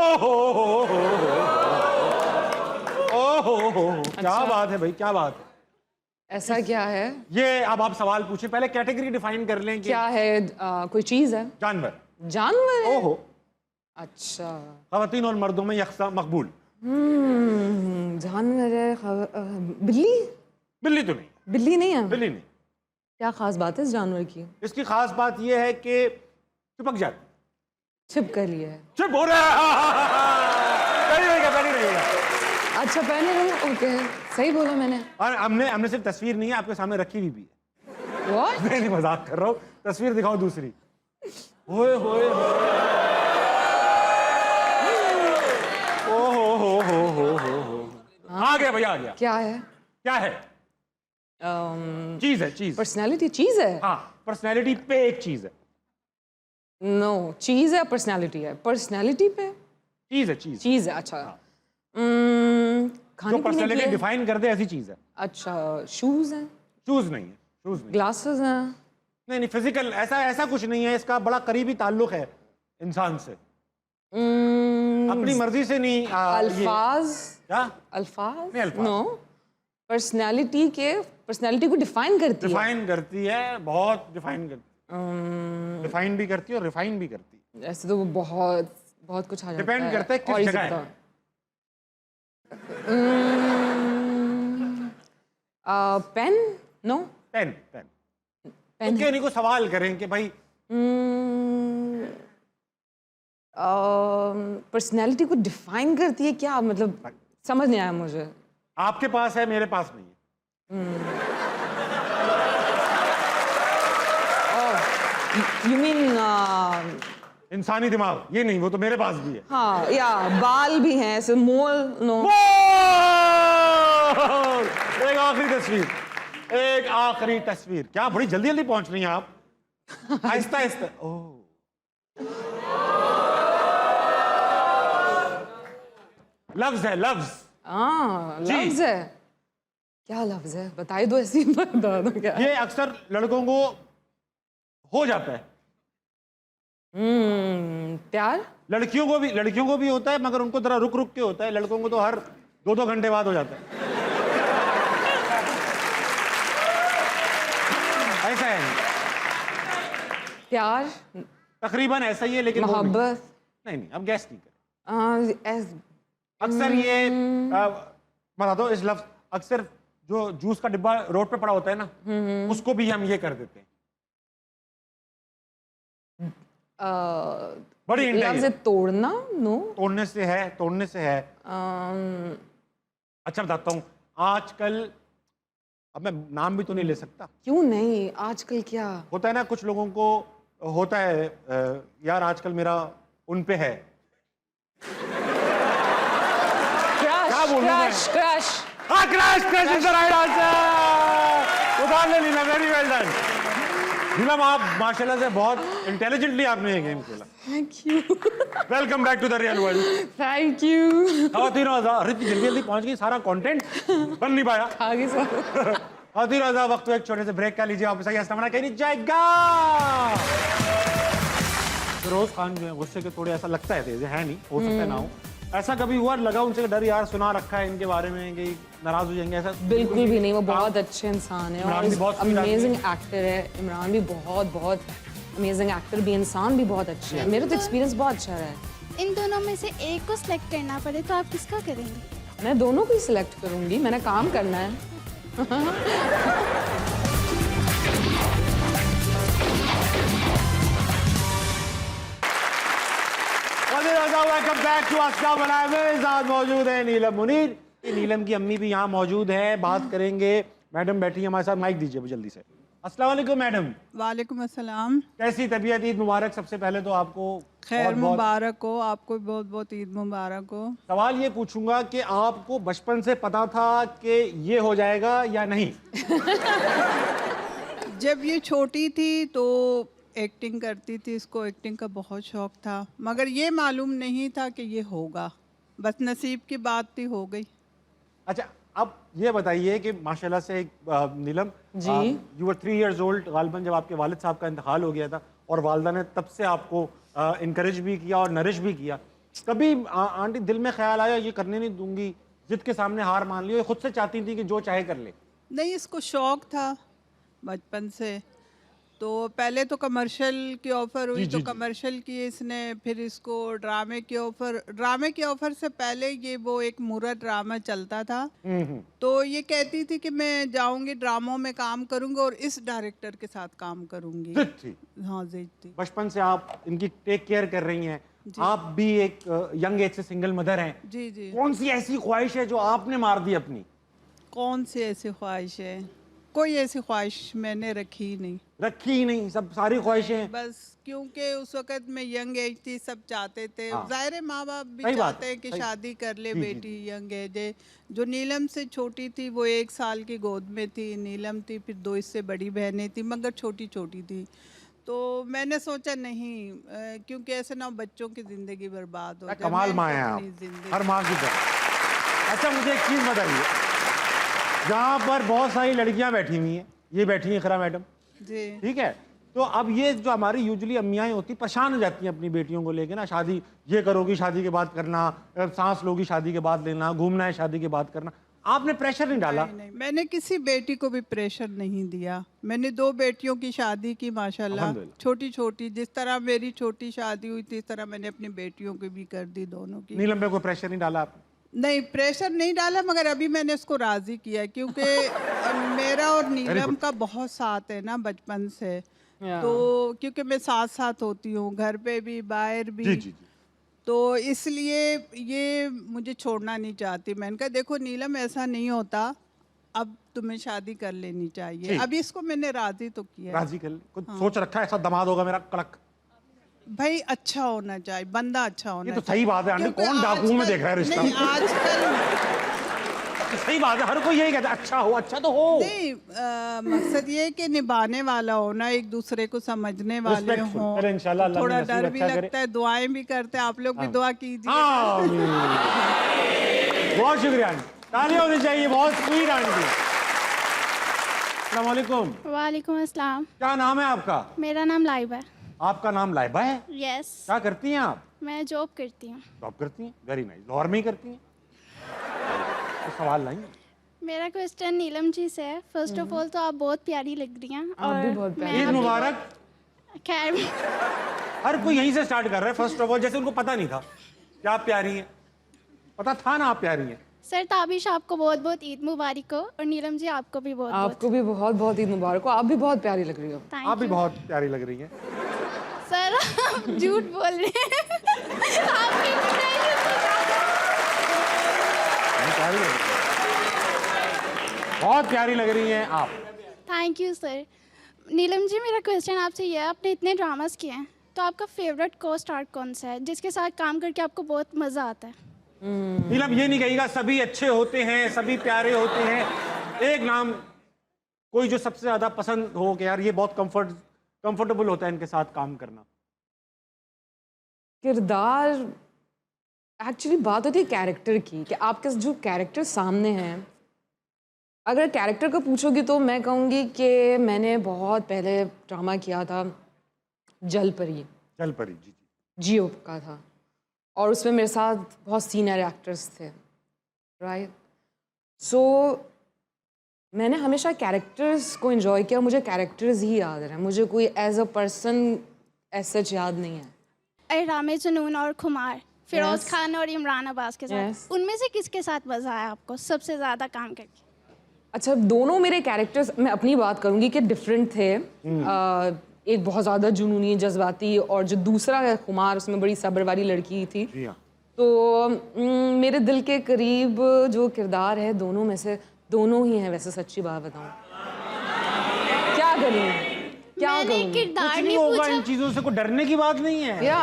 हो, क्या बात है भाई, क्या बात है। ऐसा क्या है? ये अब आप सवाल पूछे, पहले कैटेगरी डिफाइन कर लें कि क्या है? कोई चीज है? जानवर। जानवर है? ओहो, अच्छा, खवातीन और मर्दों में यकसा मकबूल। जानवर है। बिल्ली? बिल्ली तो नहीं, बिल्ली नहीं है? बिल्ली नहीं। क्या खास बात है इस जानवर की? इसकी खास बात यह है कि चिपक जाती। छिप कर लिया है। चुप हो रहा है। पहली रहेगा, पहली रहेगा। अच्छा, पहले रहो। ओके, सही बोला मैंने। और हमने सिर्फ तस्वीर नहीं है, आपके सामने रखी हुई भी है। What? मैं नहीं, मजाक कर रहा हूँ। तस्वीर दिखाओ दूसरी। होए होए हो। आ गया भैया, आ गया। क्या है? क्या है? चीज है, चीज। पर्सनैलिटी? चीज है? हाँ, पर्सनैलिटी पे एक चीज है। नो, चीज है, पर्सनैलिटी है। पर्सनैलिटी पे चीज है, चीज। चीज है। अच्छा, खाने जो पीने पर्सनैलिटी की? डिफाइन कर दे ऐसी चीज है। अच्छा, शूज हैं? शूज नहीं है, शूज नहीं। ग्लासेस हैं? नहीं, फिजिकल ऐसा कुछ नहीं है। इसका बड़ा करीबी ताल्लुक है इंसान से, अपनी मर्जी से नहीं। अल्फाज? क्या? अल्फाज? नहीं, अल्फाज। नो, पर्सनैलिटी को डिफाइन करती है। डिफाइन करती है, बहुत डिफाइन करती है। डिफाइन भी करती है और रिफाइन भी करती है। ऐसे तो वो बहुत बहुत कुछ आ जाता है। डिपेंड करता है किस और जगह है। Pen? No, pen, pen. Pen तो नहीं को सवाल करें कि भाई पर्सनैलिटी को डिफाइन करती है क्या? मतलब समझ नहीं आया मुझे। आपके पास है, मेरे पास नहीं है। यू मीन इंसानी दिमाग ये नहीं, वो तो मेरे पास भी है। हाँ, या बाल भी हैं ऐसे, मोल? नो। एक आखिरी तस्वीर, एक आखिरी तस्वीर। क्या बड़ी जल्दी जल्दी पहुंच रही हैं आप, आहिस्ता आहिस्ता। ओह, लफ्ज है, लफ्ज। हाँ, जी। लफ्ज है। क्या लफ्ज है? बताइए दो, ऐसी बता दो क्या। ये अक्सर लड़कों को हो जाता है। प्यार? लड़कियों को भी होता है, मगर उनको जरा रुक रुक के होता है। लड़कों को तो हर 2-2 घंटे बाद हो जाता है। ऐसा है, प्यार? तकरीबन ऐसा ही है, लेकिन वो नहीं। मोहब्बत? नहीं, अब गैस नहीं करें। ऐस- अक्सर ये बता दो इस लफ्ज, अक्सर जो जूस का डिब्बा रोड पे पड़ा होता है ना, उसको भी हम ये कर देते हैं। बड़ी हिंट है लफ्ज ये। है तोड़ना? नो। तोड़ने से है, तोड़ने से है। अच्छा बताता हूँ, आजकल, अब मैं नाम भी तो नहीं ले सकता। क्यों नहीं? आजकल क्या होता है ना, कुछ लोगों को होता है यार आजकल मेरा उन पे है। क्या बोलूं मैं? क्रश? क्रश? हाँ, crush, crush is the right answer. उतार ले Neelam, very well done. Neelam, आप माशाल्लाह से बहुत इंटेलिजेंटली आपने ये गेम खेला। Thank you. Welcome back to the real world. Thank you. खातिन आज़ाद, अरे जल्दी जल्दी पहुंच गई, सारा कंटेंट बन नहीं पाया। आगे सर। खातिन आज़ाद, वक्त एक छोटे से ब्रेक का लीजिए, वापस आइए, हस्ता कहीं नहीं जाएगा। फिरोज खान जो है गुस्से के थोड़े, ऐसा लगता है तेज है, नहीं हो सकता है ना हो। ऐसा कभी हुआ, लगा उनसे डर, यार सुना रखा है इनके बारे में कि नाराज हो जाएंगे, ऐसा? बिल्कुल भी नहीं, वो बहुत अच्छे इंसान है इमरान भी बहुत और sweet आदमी अमेजिंग एक्टर है। इमरान भी बहुत बहुत अमेजिंग एक्टर भी, इंसान भी बहुत अच्छे है। मेरा तो एक्सपीरियंस बहुत अच्छा रहा है। इन दोनों में से एक को सिलेक्ट करना पड़े तो आप किसका करेंगे? मैं दोनों को ही सिलेक्ट करूंगी, मैंने काम करना है। वेलकम बैक टू अस्सलाम वालेकुम। मेरे साथ मौजूद है नीलम मुनीर। नीलम की अम्मी भी यहाँ मौजूद है। बात करेंगे मैडम बैठी है हमारे साथ, माइक दीजिए जल्दी से। अस्सलाम वालेकुम मैडम। वालेकुम अस्सलाम। कैसी तबीयत? ईद मुबारक सबसे पहले तो आपको। खैर मुबारक हो, आपको भी बहुत बहुत ईद मुबारक हो। सवाल ये पूछूंगा कि आपको बचपन से पता था कि ये हो जाएगा या नहीं? जब ये छोटी थी तो एक्टिंग करती थी, इसको एक्टिंग का बहुत शौक था, मगर ये मालूम नहीं था कि ये होगा, बस नसीब की बात थी, हो गई। अच्छा, अब ये बताइए कि माशाल्लाह से Neelam ji. You were 3 years old गालिबन जब आपके वालिद साहब का इंतकाल हो गया था, और वालदा ने तब से आपको इनकरेज भी किया और नरिश भी किया। कभी आंटी दिल में ख्याल आया ये करने नहीं दूंगी, जिद के सामने हार मान ली, खुद से चाहती थी कि जो चाहे कर ले? नहीं, इसको शौक था बचपन से। तो पहले तो कमर्शियल की ऑफ़र हुई, तो कमर्शियल की इसने, फिर इसको ड्रामे की ऑफ़र से पहले ये वो एक मुरा ड्रामा चलता था, तो ये कहती थी कि मैं जाऊंगी ड्रामों में काम करूंगी और इस डायरेक्टर के साथ काम करूंगी। जिद थी? हाँ, जिद थी। बचपन से आप इनकी टेक केयर कर रही हैं, आप भी एक यंग एज से सिंगल मदर हैं। जी जी। कौन सी ऐसी ख्वाहिश है जो आपने मार दी अपनी? कौन सी ऐसी ख्वाहिश है? कोई ऐसी ख्वाहिश मैंने रखी ही नहीं। रखी ही नहीं, सब सारी ख्वाहिशें बस क्योंकि उस वक़्त मैं यंग एज थी, सब चाहते थे। हाँ। ज़ाहिर है माँ बाप भी सही बात चाहते है, हैं कि सही। शादी कर ले जी, जी, बेटी, यंग एज है। जो नीलम से छोटी थी वो 1 साल की गोद में थी, नीलम थी, फिर 2 इससे बड़ी बहनें थी, मगर छोटी छोटी थी। तो मैंने सोचा नहीं, क्योंकि ऐसे ना बच्चों की ज़िंदगी बर्बाद हो जाए। कमाल मैं माँ है अपनी आप, ज़िंदगी- हर माँ की तरह। अच्छा, मुझे एक चीज़ बताइए, जहाँ पर बहुत सारी लड़कियाँ बैठी हुई हैं, ये बैठी हैं इकरा मैडम, जी। ठीक है, तो अब ये जो हमारी यूजुअली अम्मियाँ होती परेशान हो जाती हैं अपनी बेटियों को लेके ना, शादी ये करोगी शादी के बाद करना, सांस लोगी शादी के बाद लेना, घूमना है शादी के बाद करना। आपने प्रेशर नहीं डाला? नहीं, मैंने किसी बेटी को भी प्रेशर नहीं दिया। मैंने 2 बेटियों की शादी की माशाल्लाह, अल्हम्दुलिल्लाह। छोटी छोटी, जिस तरह मेरी छोटी शादी हुई थी, इस तरह मैंने अपनी बेटियों की भी कर दी, दोनों की। नीलम पे कोई प्रेशर नहीं डाला आपने? नहीं, प्रेशर नहीं डाला, मगर अभी मैंने उसको राज़ी किया, क्योंकि मेरा और नीलम का बहुत साथ है ना बचपन से। तो क्योंकि मैं साथ साथ होती हूँ, घर पे भी, बाहर भी। जी जी जी। तो इसलिए ये मुझे छोड़ना नहीं चाहती। मैंने कहा देखो नीलम, ऐसा नहीं होता, अब तुम्हें शादी कर लेनी चाहिए। ठीक। अभी इसको मैंने राजी तो किया है। राजी कर ले, कुछ सोच रखा है ऐसा दमाद होगा मेरा कड़क? भाई अच्छा होना चाहिए, बंदा अच्छा होना ये तो चाहिए। सही बात है आंटी, क्योंकि कौन डाकुओं में आजकल- देख रहा है रिश्ता? नहीं, आजकल सही बात है, हर कोई यही कहता है अच्छा हो, अच्छा तो हो। नहीं, मकसद ये है कि निभाने वाला हो ना, एक दूसरे को समझने वाले Respectful। हों। चलें, इंशाल्लाह अल्लाह थोड़ा हमें नसीब डर भी अच्छा करे। लगता है, दुआएं भी करते हैं, आप लोग भी दुआ कीजिए। आमीन। बहुत शुक्रिया आंटी, तालियां होनी चाहिए, बहुत स्वीट आंटी। अस्सलाम वालेकुम। वालेकुम अस्सलाम। क्या नाम है आपका? मेरा नाम लाइबा है। आपका नाम लाइबा है? यस, क्या करती हैं आप? मैं जॉब करती हूँ। जॉब करती हैं? Very nice. लाहौर में ही करती हैं? तो सवाल नहीं है। मेरा क्वेश्चन नीलम जी से है। फर्स्ट ऑफ ऑल तो आप बहुत प्यारी लग रही हैं, आप भी बहुत प्यारी। ईद मुबारक। खैर, हर कोई यहीं से स्टार्ट कर रहा है, फर्स्ट ऑफ ऑल, जैसे उनको पता नहीं था कि आप प्यारी हैं। पता था ना आप प्यारी हैं। सर ताबिश आपको बहुत बहुत ईद मुबारक हो, और नीलम जी आपको भी बहुत बहुत। आपको भी बहुत बहुत ईद मुबारक हो। आप भी बहुत प्यारी लग रही हो। Thank आप भी you। बहुत प्यारी लग रही हैं। सर आप झूठ बोल रहे हैं। आपकी नहीं नहीं, प्यारी लग रही हैं। बहुत प्यारी लग रही हैं आप। Thank you sir. Neelam ji, मेरा क्वेश्चन आपसे ये है, आपने इतने ड्रामास किए हैं, तो आपका फेवरेट को स्टार कौन सा है जिसके साथ काम करके आपको बहुत मज़ा आता है? नीलम ये नहीं कहेगा सभी अच्छे होते हैं, सभी प्यारे होते हैं। एक नाम कोई जो सबसे ज्यादा पसंद हो कि यार ये बहुत कंफर्टेबल होता है इनके साथ काम करना। किरदार, एक्चुअली बात होती है कैरेक्टर की, कि आपके जो कैरेक्टर सामने हैं, अगर कैरेक्टर को पूछोगी तो मैं कहूँगी कि मैंने बहुत पहले ड्रामा किया था जलपरी, चल पड़ी जी जी। जियो का था, और उसमें मेरे साथ बहुत सीनियर एक्टर्स थे, राइट। सो मैंने हमेशा कैरेक्टर्स को एंजॉय किया, मुझे कैरेक्टर्स ही याद रहे, मुझे कोई as a person as such याद नहीं है। रामे जुनून और खुमार, फिरोज Yes. खान और इमरान अब्बास के साथ, Yes. उनमें से किसके साथ मज़ा आया आपको सबसे ज़्यादा काम करके? अच्छा, दोनों मेरे कैरेक्टर्स, मैं अपनी बात करूंगी कि डिफरेंट थे। एक बहुत ज़्यादा जुनूनी जज्बाती, और जो दूसरा है खुमार, उसमें बड़ी सब्र वाली लड़की थी। जी हाँ। तो मेरे दिल के करीब जो किरदार है दोनों में से, दोनों ही हैं वैसे, सच्ची बात बताऊं। क्या करूं, क्या मैंने करूं? किरदार कुछ नहीं नहीं होगा, पूछा। इन चीजों से कोई डरने की बात नहीं है। या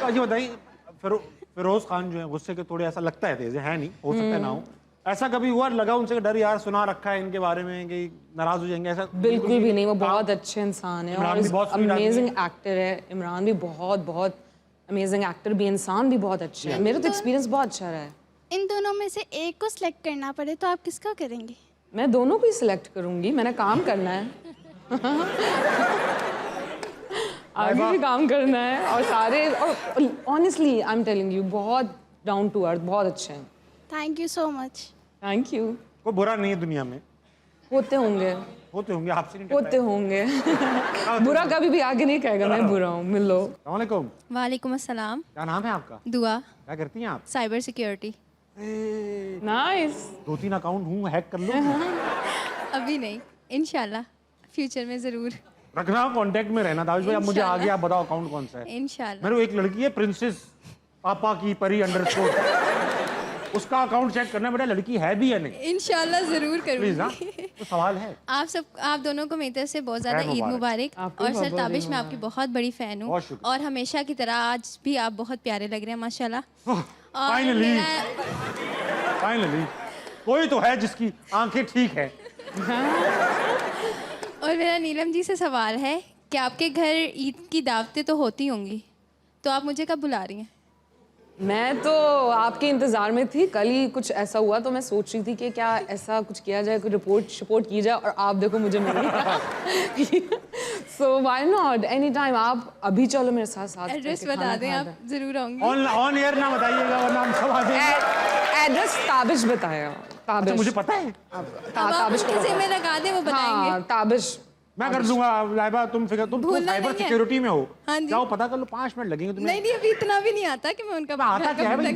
तो ये बताइए, फिरोज खान जो है गुस्से के थोड़े, ऐसा लगता है तेज है नहीं, हो सकता है ना हो, ऐसा कभी हुआ लगा उनसे कि डर यार सुना रखा है इनके बारे में कि नाराज हो जाएंगे, ऐसा? बिल्कुल भी नहीं, वो बहुत अच्छे इंसान है इमरान और भी बहुत sweet आदमी अमेजिंग एक्टर है। इमरान भी बहुत बहुत अमेजिंग एक्टर भी, इंसान भी बहुत अच्छे है। मेरा तो एक्सपीरियंस बहुत अच्छा रहा है। इन दोनों में से एक को सिलेक्ट करना पड़े तो आप किसका करेंगे? मैं दोनों को ही सिलेक्ट करूंगी, मैंने काम करना है। आगे भी काम करना है और सारे, और honestly I am telling you, बहुत डाउन टू अर्थ, बहुत अच्छे हैं। Thank you so much. Thank you. कोई बुरा नहीं है दुनिया में, होते होंगे, आपसे नहीं होते होंगे। बुरा कभी भी आगे नहीं कहेगा मैं बुरा हूँ। मिलो। अस्सलामुअलैकुम। वालेकुम अस्सलाम। क्या नाम है आपका? दुआ। क्या करती हैं आप? Cyber security. नाइस। 2-3 अकाउंट हूँ, हैक कर लो। अभी नहीं, इंशाल्लाह फ्यूचर में ज़रूर। रखना, कांटेक्ट में रहना। दाविश भाई, अब मुझे आगे आप बताओ अकाउंट कौन सा है? इंशाल्लाह। मेरे को एक लड़की है प्रिंसेस पापा की परी _ उसका अकाउंट चेक करना बेटा, लड़की है भी या नहीं। इंशाल्लाह ज़रूर प्लीज। हाँ, करूँगी। तो सवाल है। आप दोनों को मेरी तरफ से बहुत ज़्यादा ईद मुबारक। और सर ताबिश, मैं आपकी बहुत बड़ी फ़ैन हूँ और हमेशा की तरह आज भी आप बहुत प्यारे लग रहे हैं माशाल्लाह। फाइनली कोई तो है जिसकी आंखें ठीक है। और मेरा नीलम जी से सवाल है कि आपके घर ईद की दावतें तो होती होंगी, तो आप मुझे कब बुला रही हैं? मैं तो आपके इंतज़ार में थी। कल ही कुछ ऐसा हुआ तो मैं सोच रही थी कि क्या ऐसा कुछ किया जाए, कोई रिपोर्ट की जाए, और आप देखो मुझे मिल गई। So why not, any time. आप अभी चलो मेरे साथ एड्रेस बता दें, आप ज़रूर आऊँगी। ऑन एयर ना बताइएगा वरना हम सब आ जाएंगे। एड्रेस ताबिश बताया। ताबिश मुझे पता है। ताबिश किसे में लगा दें वो बताएंगे। हाँ, ताबिश मैं कर दूंगा। लाइबा, तुम साइबर सिक्योरिटी में हो। हाँ जी। जाओ पता कर लो, 5 मिनट लगेंगे तुम्हें। नहीं, अभी इतना भी नहीं आता कि मैं उनका आता क्या है भाई?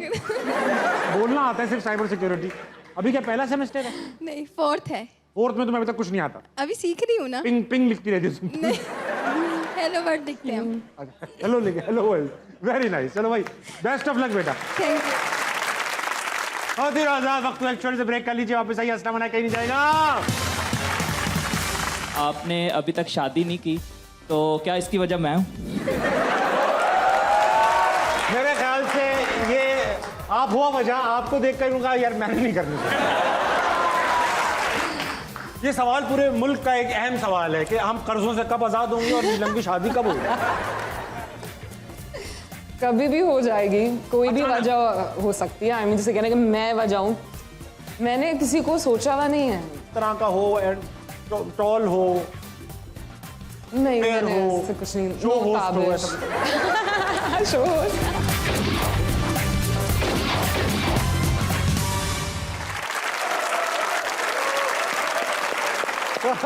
बोलना आता है सिर्फ साइबर सिक्योरिटी। अभी क्या पहला सेमेस्टर है? नहीं, 4th है। 4th में तुम्हें अभी तक कुछ नहीं आता? अभी सीख रही हूँ ना। पिंग लिखती रहती है तुम। हेलो वर्ड लिखते हैं हम। हेलो लिखे, हेलो वर्ल्ड, वेरी नाइस। चलो भाई, बेस्ट ऑफ लक बेटा। Thank you. और फिर आजाद वक्त एक छोटे से ब्रेक कर लीजिए, वापस आइए। अस्सलाम वालेकुम, कहीं नहीं जाएगा। आपने अभी तक शादी नहीं की, तो क्या इसकी वजह मैं हूँ? मेरे ख्याल से ये आप हुआ वजह। आपको देख कर उनका यार मैंने नहीं करनी चाहिए। ये सवाल पूरे मुल्क का एक अहम सवाल है कि हम कर्जों से कब आजाद होंगे और नीलम की शादी कब होगी। कभी भी हो जाएगी, कोई भी वजह हो सकती है। आई मीन जैसे कहना कि मैं वजह हूँ, मैंने किसी को सोचा हुआ नहीं है। तरह का हो, टॉल हो, नहीं, फेयर मैंने हो, ऐसे कुछ नहीं। शो होस्ट हो, ऐसा शो होस्ट।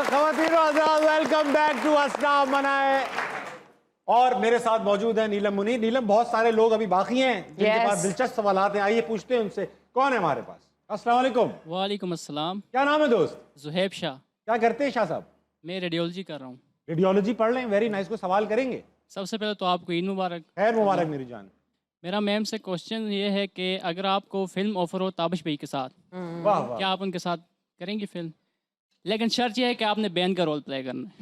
ख़वातीन आज़ाद, वेलकम बैक टू अस्नाम मनाए। और मेरे साथ मौजूद है नीलम मुनीर। नीलम, बहुत सारे लोग अभी बाकी हैं जिनके पास दिलचस्प सवालात हैं, आइए पूछते हैं उनसे। कौन है हमारे पास? अस्सलाम वालेकुम। वालेकुम अस्सलाम। क्या नाम है दोस्त? जुहैब शाह। क्या करते हैं शाह साहब? मैं रेडियोलॉजी कर रहा हूँ। रेडियोलॉजी पढ़ रहे हैं, वेरी नाइस। को सवाल करेंगे? सबसे पहले तो आपको ईद मुबारक। खैर मुबारक मेरी जान। मेरा मैम से क्वेश्चन ये है कि अगर आपको फिल्म ऑफर हो ताबिश भाई के साथ, वाह वाह, क्या आप उनके साथ करेंगी फिल्म? लेकिन शर्त यह है कि आपने बैन का रोल प्ले करना है।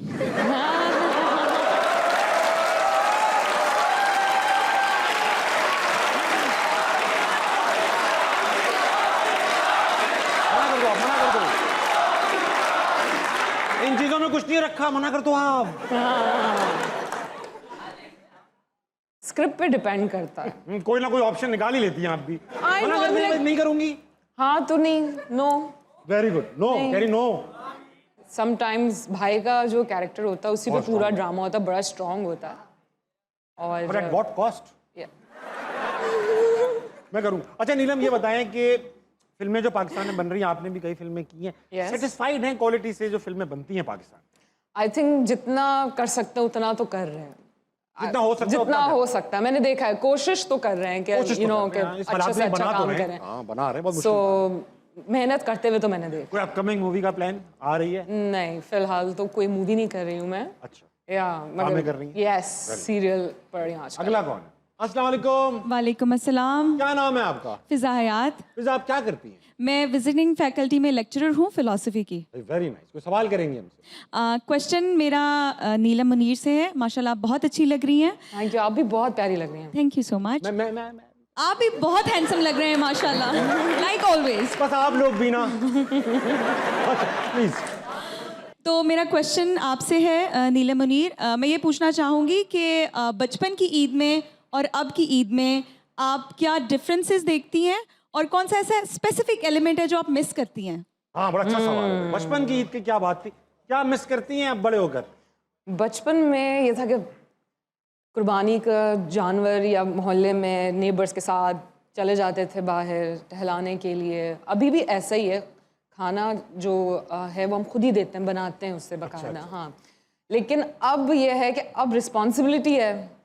इन चीजों में कुछ नहीं रखा, मना कर दो आप। स्क्रिप्ट पे डिपेंड करता है। कोई ना कोई ऑप्शन निकाल ही लेती हैं आप भी। I मना know, कर देंगे, like- नहीं करूंगी। हाँ तो नहीं, no. Very good, no carry no. Sometimes भाई का जो कैरेक्टर होता है उसी पे पूरा ड्रामा होता है, बड़ा स्ट्रांग होता है। और एट व्हाट कॉस्ट? Yeah. मैं करूँ। अच्छा नीलम, ये बताएं कि फिल्में जो पाकिस्तान में बन रही हैं, आपने भी कई फिल्में की हैं, Yes. सेटिस्फाइड हैं क्वालिटी से जो फिल्में बनती हैं पाकिस्तान? आई थिंक जितना कर सकते हैं उतना तो कर रहे हैं। जितना हो सकता है जितना उतना हो सकता है, मैंने देखा है। कोशिश तो कर रहे हैं कि कोशिश तो यू नो कर कि रहे हैं। इस अच्छे हालात से में अच्छा बना तो काम रहे हैं। करें। हाँ, बना रहे हैं, बहुत सो मुश्किल। मेहनत करते हुए तो मैंने देखा। कोई अपकमिंग मूवी का प्लान आ रही है? नहीं, फिलहाल तो कोई मूवी नहीं कर रही हूँ मैं। अच्छा, या ड्रामे कर रही हैं? यस, सीरियल पढ़ रही हूँ आजकल। अगला कौन है? अस्सलाम वालेकुम। वालेकुम अस्सलाम। क्या नाम है आपका? फ़िज़ा हयात। फिजा, आप क्या करती हैं? मैं विजिटिंग फैकल्टी में लेक्चरर हूँ फ़िलासफ़ी की। Very nice. कोई सवाल करेंगे हमसे? क्वेश्चन मेरा नीलम मुनीर से है। माशाल्लाह आप बहुत अच्छी लग रही हैं। थैंक यू, आप भी बहुत प्यारी लग रही हैं। Thank you so much. मैं आप भी बहुत हैंडसम लग रहे हैं माशाल्लाह, लाइक ऑलवेज। बस आप लोग भी ना। प्लीज। तो मेरा क्वेश्चन आपसे है नीलम मुनीर, मैं ये पूछना चाहूँगी कि बचपन की ईद में और अब की ईद में आप क्या डिफरेंसेस देखती हैं और कौन सा ऐसा स्पेसिफिक एलिमेंट है जो आप मिस करती हैं? हाँ, बड़ा अच्छा सवाल है। बचपन की ईद की क्या बात थी, क्या मिस करती हैं अब बड़े होकर? बचपन में ये था कि कुर्बानी का जानवर या मोहल्ले में नेबर्स के साथ चले जाते थे बाहर टहलाने के लिए। अभी भी ऐसा ही है, खाना जो है वो हम खुद ही देते हैं, बनाते हैं उससे बाकायदा। हाँ, लेकिन अब ये है कि अब रिस्पॉन्सिबिलिटी है,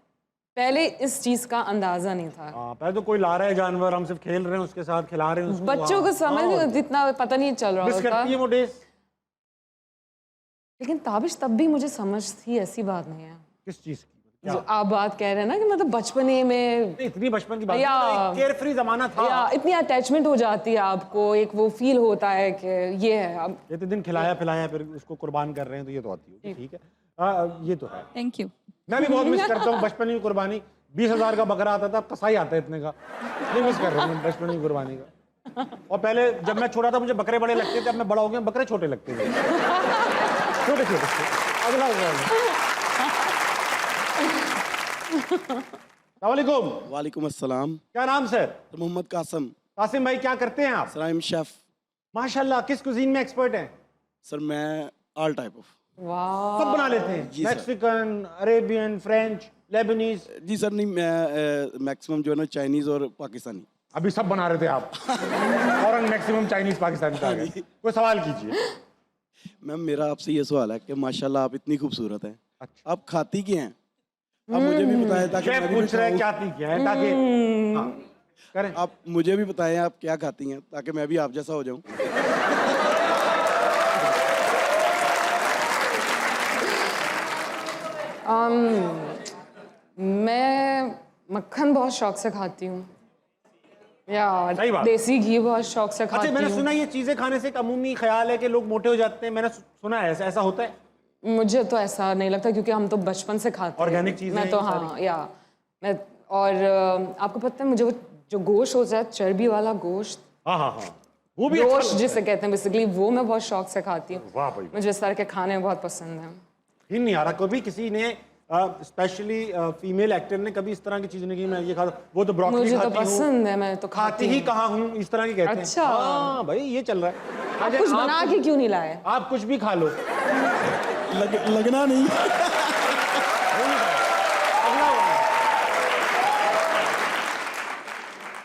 पहले इस चीज़ का अंदाज़ा नहीं था। हाँ, पहले तो कोई ला रहा है जानवर, हम सिर्फ खेल रहे हैं उसके साथ, खिला रहे हैं उसको। बच्चों को समझ नहीं, जितना पता नहीं चल रहा मिस होता। करती है वो डेज? लेकिन ताबिश तब भी मुझे समझ थी, ऐसी बात नहीं है। किस चीज़ की? जो आप बात कह रहे हैं ना कि मतलब बचपने में इतनी बचपन की बात, या केयर फ्री जमाना था, या इतनी अटैचमेंट हो जाती है आपको, एक वो फील होता है कि ये है अब ये तो दिन खिलाया पिलाया फिर उसको कुर्बान कर रहे हैं, तो ये तो आती है। ठीक है, ये तो है। Thank you. मैं भी बहुत मिस करता हूँ बचपन की कुर्बानी। 20,000 का बकरा आता था, अब कसाई आता है इतने का। नहीं मिस कर रहा हूँ बचपन की कुर्बानी का। और पहले जब मैं छोटा था मुझे बकरे बड़े लगते थे, अब मैं बड़ा हो गया बकरे छोटे लगते थे। छोटे छोटे। अगला सवालेकुम। वालेकुम अस्सलाम। क्या नाम सर? मोहम्मद कासिम। कासिम भाई, क्या करते हैं आप? Sir I am chef. माशाल्लाह, किस कुजीन में एक्सपर्ट हैं? सर मैं ऑल टाइप ऑफ सब बना लेते हैं, जी sir. Mexican, Arabian, French, Lebanese? जी सर, नहीं मैं मैक्सिमम जो है ना चाइनीज़ और पाकिस्तानी। अभी सब बना रहे थे आप। फौरन मैक्सिमम चाइनीज पाकिस्तानी आ गए। कोई सवाल कीजिए। मैम मेरा आपसे ये सवाल है कि माशाल्लाह आप इतनी खूबसूरत हैं, अच्छा। आप खाती क्या हैं? आप मुझे भी बताएं ताकि शेफ मैं भी पूछ रहे हैं खाऊं। क्या थी क्या है, ताकि हाँ, करें। आप मुझे भी बताएं आप क्या खाती हैं ताकि मैं भी आप जैसा हो जाऊं। मैं मक्खन बहुत शौक से खाती हूँ, या सही बात। देसी घी बहुत शौक से खाती अच्छा, मैंने हूँ। सुना ये चीजें खाने से एक अमूमी ख्याल है कि लोग मोटे हो जाते हैं, मैंने सुना है, ऐसा होता है? मुझे तो ऐसा नहीं लगता, क्योंकि हम तो बचपन से खाते हैं। Organic चीजें मैं तो हैं ये हाँ, या मैं और आपको पता है मुझे वो जो गोश्त होता है, चर्बी वाला गोश्त, हाँ हाँ हाँ, वो भी अच्छा गोश्त लगता जिसे कहते हैं बेसिकली, वो मैं बहुत शौक से खाती हूँ। वाह भाई, मुझे इस तरह के खाने बहुत पसंद हैं। ही नहीं आ रहा कभी किसी ने, स्पेशली फीमेल एक्टर ने कभी इस तरह की चीज नहीं की मैं ये खाता। वो तो ब्रोकली मुझे तो खाती हूँ, पसंद है, मैं तो खाती ही कहाँ हूँ, इस तरह की कहते हैं। अच्छा। हाँ भाई, ये चल रहा है। आप कुछ बना के क्यों नहीं लाए? आप कुछ भी खा लो। लगना नहीं।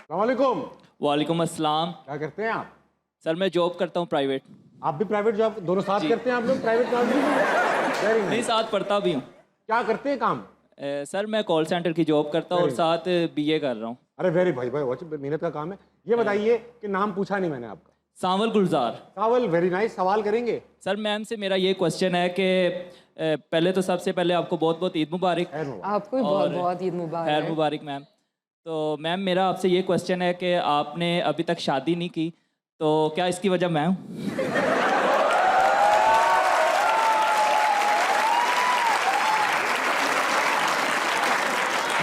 अस्सलामुअलैकुम। वालेकुम अस्सलाम। क्या करते हैं आप? सर मैं जॉब करता हूँ प्राइवेट। आप भी प्राइवेट जॉब, दोनों साथ करते हैं आप लोग? प्राइवेट जॉब भी? Very nice। नहीं, साथ पढ़ता भी हूँ। क्या करते हैं काम? सर मैं कॉल सेंटर की जॉब करता हूँ और साथ बीए कर रहा हूँ। अरे वेरी भाई भाई, मेहनत का काम है। ये बताइए कि नाम पूछा नहीं मैंने आपका। सावल गुलजार। सावल, वेरी नाइस। सवाल करेंगे? सर मैम से मेरा ये क्वेश्चन है कि पहले तो सबसे पहले आपको बहुत बहुत ईद मुबारक। आपको भी बहुत बहुत ईद मुबारक। खैर मुबारक मैम। तो मैम मेरा आपसे ये क्वेश्चन है कि आपने अभी तक शादी नहीं की, तो क्या इसकी वजह मैं हूँ?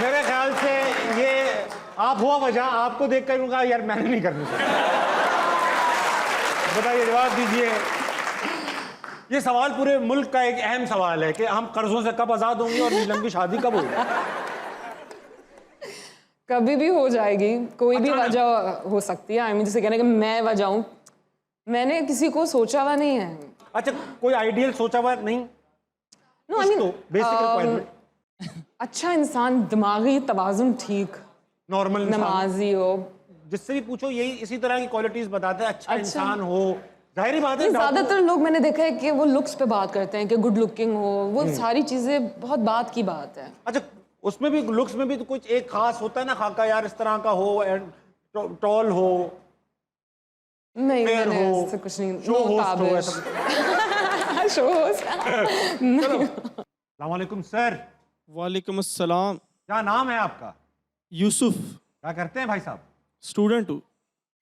मेरे ख्याल से ये आप हुआ वजह, आपको देख कर कहा यार मैंने नहीं करनी चाहिए। बताइए, जवाब दीजिए। ये सवाल पूरे मुल्क का एक अहम सवाल है कि हम कर्जों से कब आज़ाद होंगे और नीलम की शादी कब होगी। कभी भी हो जाएगी, कोई भी वजह हो सकती है। आई मीन जैसे कहने कि मैं वजह हूँ, मैंने किसी को सोचा हुआ नहीं है। अच्छा, कोई आइडियल सोचा हुआ नहीं? No, I mean basic requirement. अच्छा इंसान, दिमागी तवाज़ुन ठीक, नॉर्मल नमाजी हो, जिससे भी पूछो यही इसी तरह की क्वालिटीज बताते हैं। अच्छा इंसान हो, जाहिर बात है। ज्यादातर लोग मैंने देखा है कि वो लुक्स पे बात करते हैं कि गुड लुकिंग हो, वो सारी चीजें बहुत बात की बात है। अच्छा, उसमें भी लुक्स में भी तो कुछ एक खास होता है ना, खाका यार इस तरह का हो, टॉल हो, नहीं फेयर मैंने हो, ऐसा कुछ नहीं। शो होस्ट हो, ऐसा। Show host. अस्सलाम वालेकुम सर। वालेकुम अस्सलाम। क्या नाम है आपका? यूसुफ, क्या करते हैं भाई साहब? स्टूडेंट हूँ।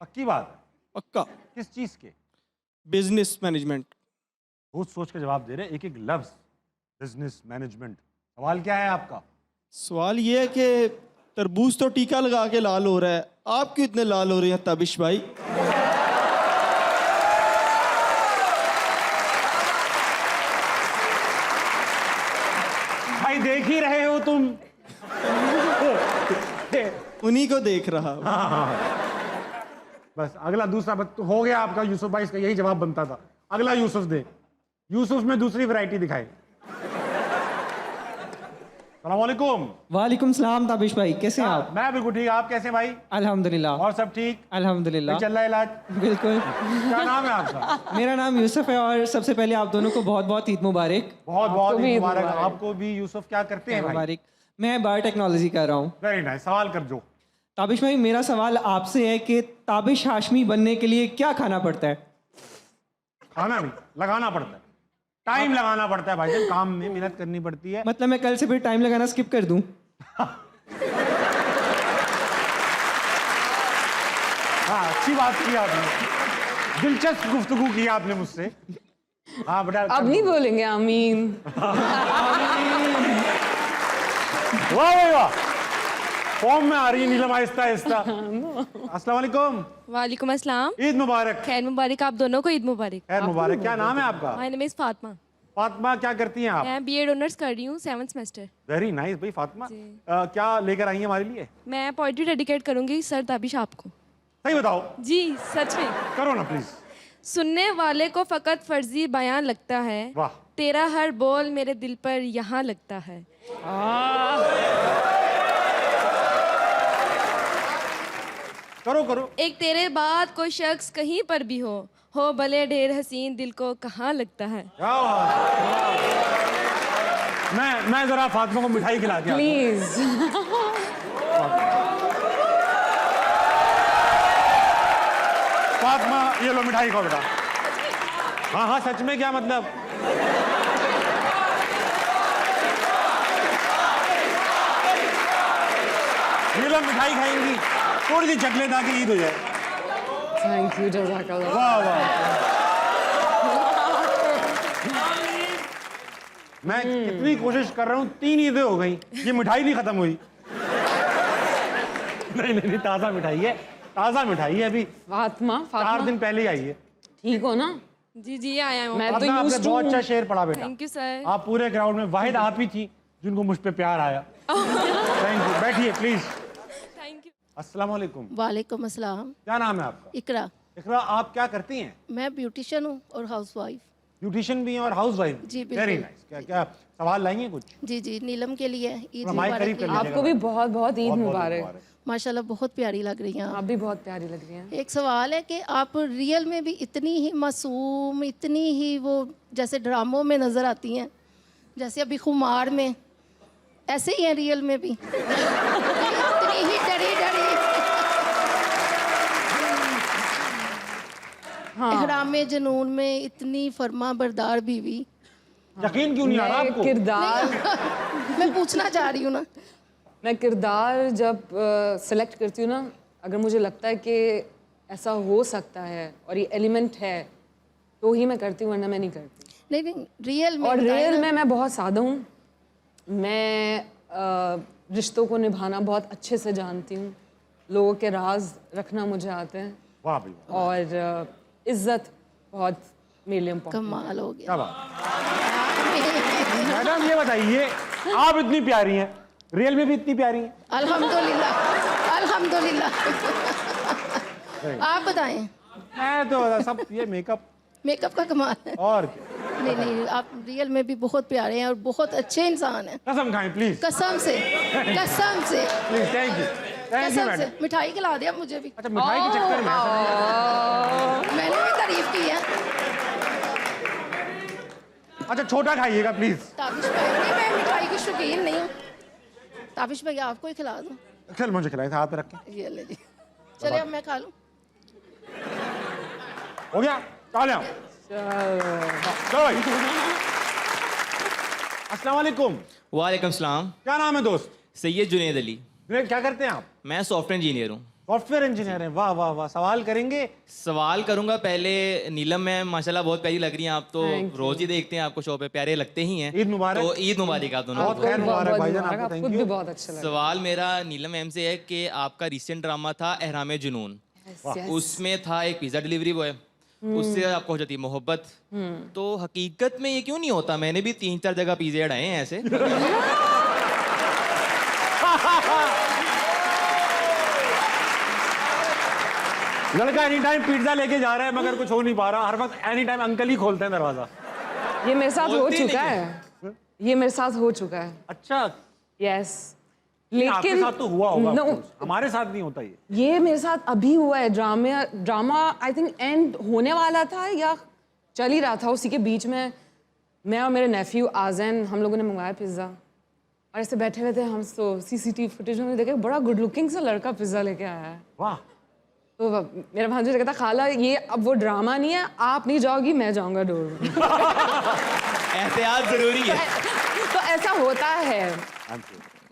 पक्की बात है? पक्का। किस चीज के? Business management. सोच सोच के जवाब दे रहे हैं, एक एक लफ्ज। Business management. सवाल क्या है आपका? सवाल ये है कि तरबूज तो टीका लगा के लाल हो रहा है, आप क्यों इतने लाल हो रहे हैं ताबिश भाई? भाई देख ही रहे हो तुम। उन्हीं को देख रहा हूँ। बस अगला दूसरा हो गया आपका यूसुफ भाई, इसका यही जवाब बनता था। अगला यूसुफ दे। यूसुफ में दूसरी वैरायटी दिखाए। सलामुअलैकुम। वालेकुम सलाम ताबिश भाई, कैसे हैं आप? मैं बिल्कुल ठीक, आप कैसे भाई? अल्हम्दुलिल्लाह। और सब ठीक? अल्हम्दुलिल्लाह। चल रहा है इलाज? बिल्कुल। क्या नाम है आपका? मेरा नाम यूसुफ है और सबसे पहले आप दोनों को बहुत बहुत ईद मुबारक। बहुत बहुत ईद मुबारक। आपको भी। यूसुफ क्या करते हैं भाई? मुबारक। मैं बायोटेक्नोलॉजी कर रहा हूँ। Very nice. सवाल कर जो। ताबिश भाई मेरा सवाल आपसे है कि ताबिश हाशमी बनने के लिए क्या खाना पड़ता है? खाना नहीं, लगाना पड़ता है। टाइम लगाना पड़ता है भाईजान, काम में मेहनत करनी पड़ती है। मतलब मैं कल से फिर टाइम लगाना स्किप कर दूं? हाँ, अच्छी बात की आपने, दिलचस्प गुफ्तगू की आपने मुझसे। हाँ बेटा। अब नहीं बोलेंगे आमीन। वाह भाई वाह, फॉर्म में आ रही है नीलम आहिस्ता आहिस्ता। अस्सलाम वालेकुम। वालेकुम अस्सलाम। ईद मुबारक। खैर मुबारक, आप दोनों को ईद मुबारक। खैर मुबारक। क्या नाम है आपका? My name is Fatima. Fatima, क्या करती हैं आप? मैं बीएड ऑनर्स कर रही हूँ 7th सेमेस्टर। वेरी नाइस भाई फातिमा। क्या लेकर आई हैं हमारे लिए? मैं पोइट्री डेडिकेट करूंगी सर ताबिश आपको। सही बताओ। जी सच में। करो ना प्लीज। सुनने वाले को फकत फर्जी बयान लगता है, वाह। तेरा हर बोल मेरे दिल पर यहाँ लगता है। करो करो। एक तेरे बाद कोई शख्स कहीं पर भी हो भले ढेर हसीन, दिल को कहाँ लगता है। मैं जरा फातिमा को मिठाई खिला दिया प्लीज। फातिमा ये लो मिठाई खाओ बेटा। हाँ हाँ सच में, क्या मतलब? नीलम मिठाई खाएंगी, थोड़ी सी चॉकलेट आके ईद हो जाए। थैंक यू, जज़ाकल्लाह। वाह वाह। मैं कितनी कोशिश कर रहा हूँ, 3 ईदें हो गई, ये मिठाई नहीं खत्म हुई। नहीं, ताज़ा मिठाई है, ताज़ा मिठाई है। अभी फातिमा 4 दिन पहले ही आई है। ठीक हो ना? जी जी आया हूँ। मैं तो आपने बहुत अच्छा शेर पढ़ा बेटा। Thank you sir. आप पूरे ग्राउंड में वाहिद आप ही थी जिनको मुझ पे प्यार आया। थैंक यू, बैठिए प्लीज। Thank you. अस्सलाम वालेकुम। वालेकुम अस्सलाम। क्या नाम है आपका? इकरा। इकरा, आप क्या करती हैं? मैं ब्यूटिशियन हूँ और हाउसवाइफ। ब्यूटिशियन भी हैं और हाउसवाइफ? जी बिल्कुल। Very nice. क्या क्या सवाल लाई हैं कुछ? जी जी, नीलम के लिए ईद माइक करीब कर मुबारक। आपको भी बहुत बहुत ईद मुबारक। माशाल्लाह बहुत प्यारी लग रही हैं आप भी बहुत प्यारी लग रही हैं। एक सवाल है कि आप रियल में भी इतनी ही मासूम, इतनी ही वो जैसे ड्रामों में नज़र आती हैं, जैसे अभी खुमार में, ऐसे ही हैं रियल में भी? इतनी ही डरी डरी। इहराम में जुनून में इतनी फर्मा बरदार बीवी। यकीन क्यों नहीं आ रहा आपको? किरदार मैं पूछना चाह रही हूँ ना। मैं किरदार जब सेलेक्ट करती हूँ ना, अगर मुझे लगता है कि ऐसा हो सकता है और ये एलिमेंट है तो ही मैं करती हूँ, वरना मैं नहीं करती। नहीं रियल में। और रियल में मैं बहुत सादा हूँ। मैं रिश्तों को निभाना बहुत अच्छे से जानती हूँ, लोगों के राज रखना मुझे आते हैं। वाह भाई। और इज्जत बहुत मेरे लिए इम्पोर्टेंट। कमाल हो गया। क्या बात। मैडम ये बताइए, आप इतनी प्यारी हैं, रियल में भी इतनी प्यारी हैं? अल्हम्दुलिल्लाह अल्हम्दुलिल्लाह। आप बताएं। मैं तो सब ये मेकअप का कमाल है। और क्या? नहीं आप रियल में भी बहुत प्यारे हैं और बहुत अच्छे इंसान हैं। कसम खाएं प्लीज। कसम से कसम से। Please thank you. Thank you कसम से। मैडम। मिठाई खिला दिया मुझे भी। अच्छा मिठाई के चक्कर में मैंने भी तारीफ की है। अच्छा छोटा खाइएगा प्लीज। ताबिश भाई, नहीं मैं मिठाई की शौकीन नहीं हूँ। ताबिश भाई आपको ही खिला दूँ? चल मुझे खिलाए, हाथ पे रख के। ये ले जी। चलिए अब मैं खा लूँ। हो गया? चलो भाई। अस्सलाम वालेकुम। वालेकुम सलाम। क्या नाम है दोस्त? सैयद जुनेद अली। ग्रेट, क्या करते हैं आप? मैं सॉफ्टवेयर इंजीनियर हूँ। सॉफ्टवेयर इंजीनियर हैं, वाह वाह वाह। सवाल करेंगे? सवाल करूंगा। पहले नीलम मैम माशाल्लाह बहुत प्यारी लग रही हैं आप तो। रोज ही देखते हैं आपको शो पे, प्यारे लगते ही हैं। ईद मुबारक। तो ईद मुबारक आप दोनों बहुत खैर मुबारक भाईजान आपको, थैंक यू। बहुत अच्छा लगा। सवाल मेरा नीलम मैम से है कि आपका रिसेंट ड्रामा था एहराम जुनून, उसमें था एक पिज़्ज़ा डिलीवरी बॉय, उससे आपको हो जाती है मोहब्बत। तो हकीकत में ये क्यों नहीं होता? मैंने भी 3-4 जगह पिज़्ज़ा अड़ाए हैं ऐसे। लड़का एनी टाइम पिज्जा लेके जा रहा है मगर कुछ हो नहीं पा रहा। हर वक्त एनी टाइम अंकल ही खोलते हैं दरवाजा। ये मेरे साथ हो चुका है, ये मेरे साथ हो चुका है। अच्छा, यस। लेकिन आपके साथ तो हुआ होगा, हमारे साथ नहीं होता ये मेरे साथ अभी हुआ है। ड्रामा आई थिंक एंड होने वाला था या चल ही रहा था, उसी के बीच में मैं और मेरे नेफ्यू आज़ैन हम लोगों ने मंगवाया पिज़्ज़ा और ऐसे बैठे हुए थे हम। तो सीसीटीवी फुटेज में देखे बड़ा गुड लुकिंग सा लड़का पिज़्ज़ा लेके आया है। वाह। तो मेरा भांजा कहता खाला ये अब वो ड्रामा नहीं है, आप नहीं जाओगी मैं जाऊंगा डोर। एहतियात जरूरी है। तो ऐसा होता है,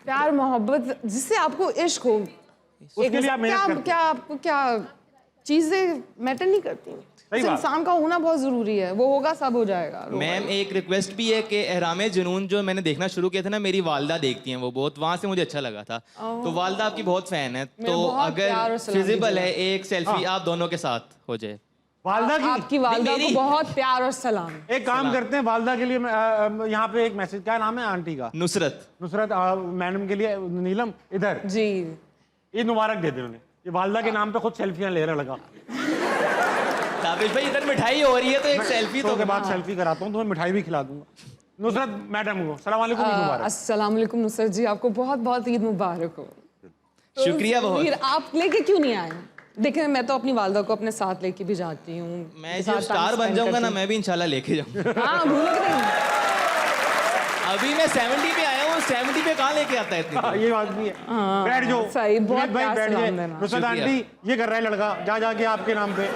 प्यार मोहब्बत जिससे आपको इश्क हो, उसके लिए आप मेहनत करते क्या आपको क्या चीजें मैटर नहीं करती। इंसान का होना बहुत जरूरी है, वो होगा सब हो जाएगा। मैम एक रिक्वेस्ट भी है कि एहराम जुनून जो मैंने देखना शुरू किया था ना, मेरी वालदा देखती हैं वो बहुत, वहां से मुझे अच्छा लगा था। तो वालदा आपकी बहुत फैन है, तो अगर फिजिबल है एक सेल्फी आप दोनों के साथ हो जाए। वालदा की? आपकी वालदा को बहुत प्यार और सलाम। एक काम करते हैं, वालदा के लिए यहाँ पे एक मैसेज, क्या नाम है आंटी का? नुसरत। नुसरत मैडम के लिए, नीलम इधर जी ईद मुबारक दे दे उन्हें। ये वालदा के नाम पे खुद सेल्फियां ले रहा लगा। ताबिश भाई इधर मिठाई हो रही है तो एक सेल्फी तो के बाद सेल्फी कराता हूँ, तुम्हें मिठाई भी खिला दूंगा। नुसरत मैडम को सलाम वालेकुम, ईद मुबारक। अस्सलाम वालेकुम नुसरत जी, आपको बहुत बहुत ईद मुबारक हो। शुक्रिया बहुत। आप लेके क्यों नहीं आए? देखिए मैं तो अपनी वालदा को अपने साथ लेके भी जाती हूँ। मैं जब स्टार बन जाऊंगा ना मैं भी इंशाल्लाह लेके जाऊंगा। हाँ भूलोगे नहीं। अभी मैं 70 पे आया हूँ, 70 पे कहाँ लेके आता है इतनी? ये बात भी है। बैठ जाओ। सही, बहुत भाई बैठ जाए। नुसरत आंटी ये कर रहा है लड़का, जा जाके आपके नाम पे।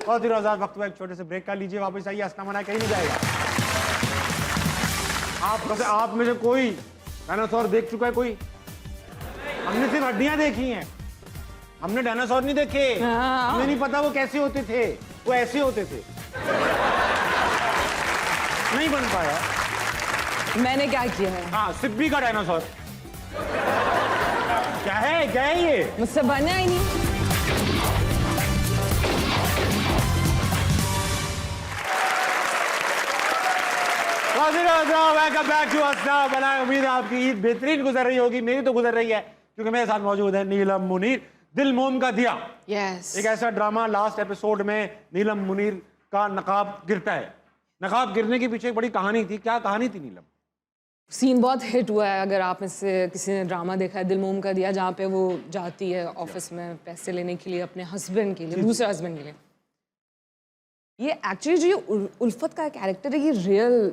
बहुत ही रोज़ार वक्त हुआ, एक छोटे से ब्रेक का लीजिए, वापस आइए। अस्नाम मना कहीं नहीं जाएगा। आप में से कोई डायनासोर देख चुका है? कोई? हमने सिर्फ हड्डियां देखी हैं, हमने डायनासोर नहीं देखे। हमें नहीं पता वो कैसे होते थे, वो ऐसे होते थे। नहीं बन पाया। मैंने क्या किया है? हाँ, सिब्बी का डायनासोर। क्या है ये? मुझसे बना ही नहीं। वेलकम बैक टू अस्नाम। उम्मीद है आपकी ईद बेहतरीन गुजर रही होगी, मेरी तो गुजर रही है क्योंकि मेरे साथ मौजूद है नीलम मुनीर। दिल मोम का दिया, एक ऐसा ड्रामा, लास्ट एपिसोड में नीलम मुनीर का नकाब गिरता है। नकाब गिरने के पीछे एक बड़ी कहानी थी, क्या कहानी थी नीलम? सीन बहुत हिट हुआ है, अगर आप में से किसी ने ड्रामा देखा है दिल मोम का दिया, जहाँ पे वो जाती है ऑफिस में पैसे लेने के लिए अपने हस्बैंड के लिए, दूसरे हस्बैंड के लिए। ये एक्चुअली जो ये उल्फत का कैरेक्टर है, ये रियल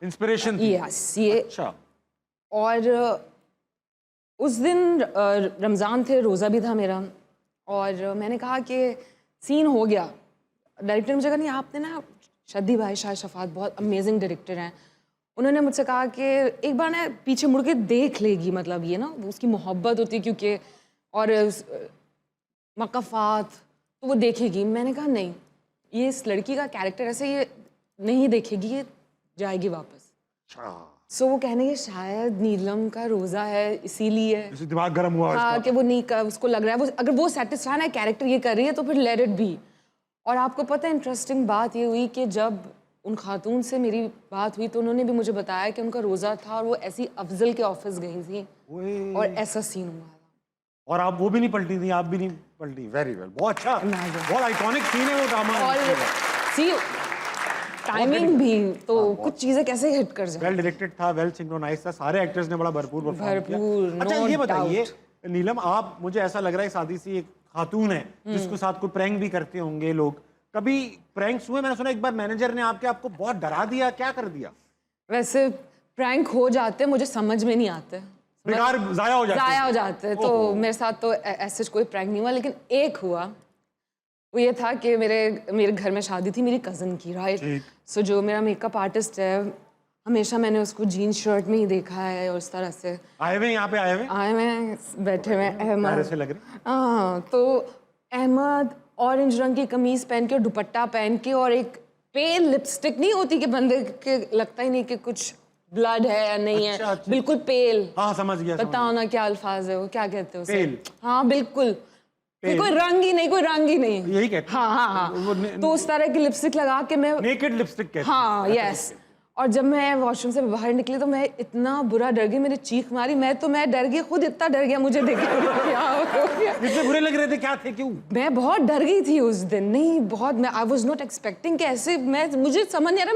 इंस्पिरेशन थी। यस, ये अच्छा। और उस दिन रमज़ान थे, रोज़ा भी था मेरा, और मैंने कहा कि सीन हो गया। डायरेक्टर मुझे कहा नहीं आपने ना, शद्दी भाई शाह शफात बहुत अमेजिंग डायरेक्टर हैं, उन्होंने मुझसे कहा कि एक बार ना पीछे मुड़ के देख लेगी, मतलब ये ना उसकी मोहब्बत होती है क्योंकि, और मकफ़ात तो वो देखेगी। मैंने कहा नहीं, ये इस लड़की का कैरेक्टर ऐसे ये नहीं देखेगी, ये जाएगी वापस। सो वो कहने के शायद नीलम का रोज़ा है इसीलिए दिमाग गर्म हुआ। हाँ, कि वो नहीं कर, उसको लग रहा है वो अगर वो सेटिस्फाई है कैरेक्टर ये कर रही है तो फिर लेट इट बी। और आपको पता है इंटरेस्टिंग बात ये हुई कि जब उन खातून से मेरी बात हुई तो उन्होंने भी मुझे बताया कि उनका रोज़ा था और वो ऐसी अफजल के ऑफिस गई थी और ऐसा सीन हुआ। और आप वो भी नहीं पलटी थी, आप भी नहीं पलटी। वेरी वेल, बहुत अच्छा, बहुत आइकॉनिक सीन है वो ड्रामा। और सी टाइमिंग भी तो कुछ चीजें कैसे हिट कर जाए। वेल डायरेक्टेड था, वेल सिंक्रोनाइज्ड था, सारे एक्टर्स ने बड़ा भरपूर परफॉर्म किया। अच्छा ये बताइए नीलम, आप, मुझे ऐसा लग रहा है शादी सी एक खातून है जिसके साथ कोई प्रैंक भी करते होंगे लोग, कभी प्रैंक्स हुए? मैंने सुना एक बार मैनेजर ने आपको बहुत डरा दिया, क्या कर दिया? वैसे प्रैंक हो जाते, मुझे समझ में नहीं आते, बेकार जाया हो जाते। तो मेरे साथ तो ऐसे कोई प्रैंक नहीं हुआ, लेकिन एक हुआ, वो ये था कि मेरे घर में शादी थी मेरी कज़न की, राइट। सो जो मेरा मेकअप आर्टिस्ट है हमेशा मैंने उसको जीन्स शर्ट में ही देखा है और उस तरह से आए हुए यहाँ पे आए हुए बैठे हुए अहमद से लग रहे। हाँ, तो अहमद ऑरेंज रंग की कमीज पहन के और दुपट्टा पहन के और एक पेल लिपस्टिक नहीं होती कि बंदे के लगता ही नहीं कि कुछ ब्लड है या नहीं है। बिल्कुल पेल। हाँ समझ गया। बताओ ना क्या अल्फाज है वो, क्या कहते हैं उसे? पेल। हाँ बिल्कुल, कोई रंग ही नहीं, कोई रंग ही नहीं। यही कहते हैं। हाँ। तो उस तरह की लिपस्टिक लगा के मैं नेकेड लिपस्टिक कहते हैं। हाँ यस। और जब मैं वॉशरूम से बाहर निकली तो मैं इतना बुरा डर गई, मैंने चीख मारी। मैं डर गई, खुद इतना डर गया मुझे देख के। इतने बुरे लग रहे थे, क्या थे, क्यों? मैं बहुत डर गई थी उस दिन। नहीं बहुत, मैं आई वॉज नॉट एक्सपेक्टिंग कि ऐसे मुझे समझ नहीं आ रहा।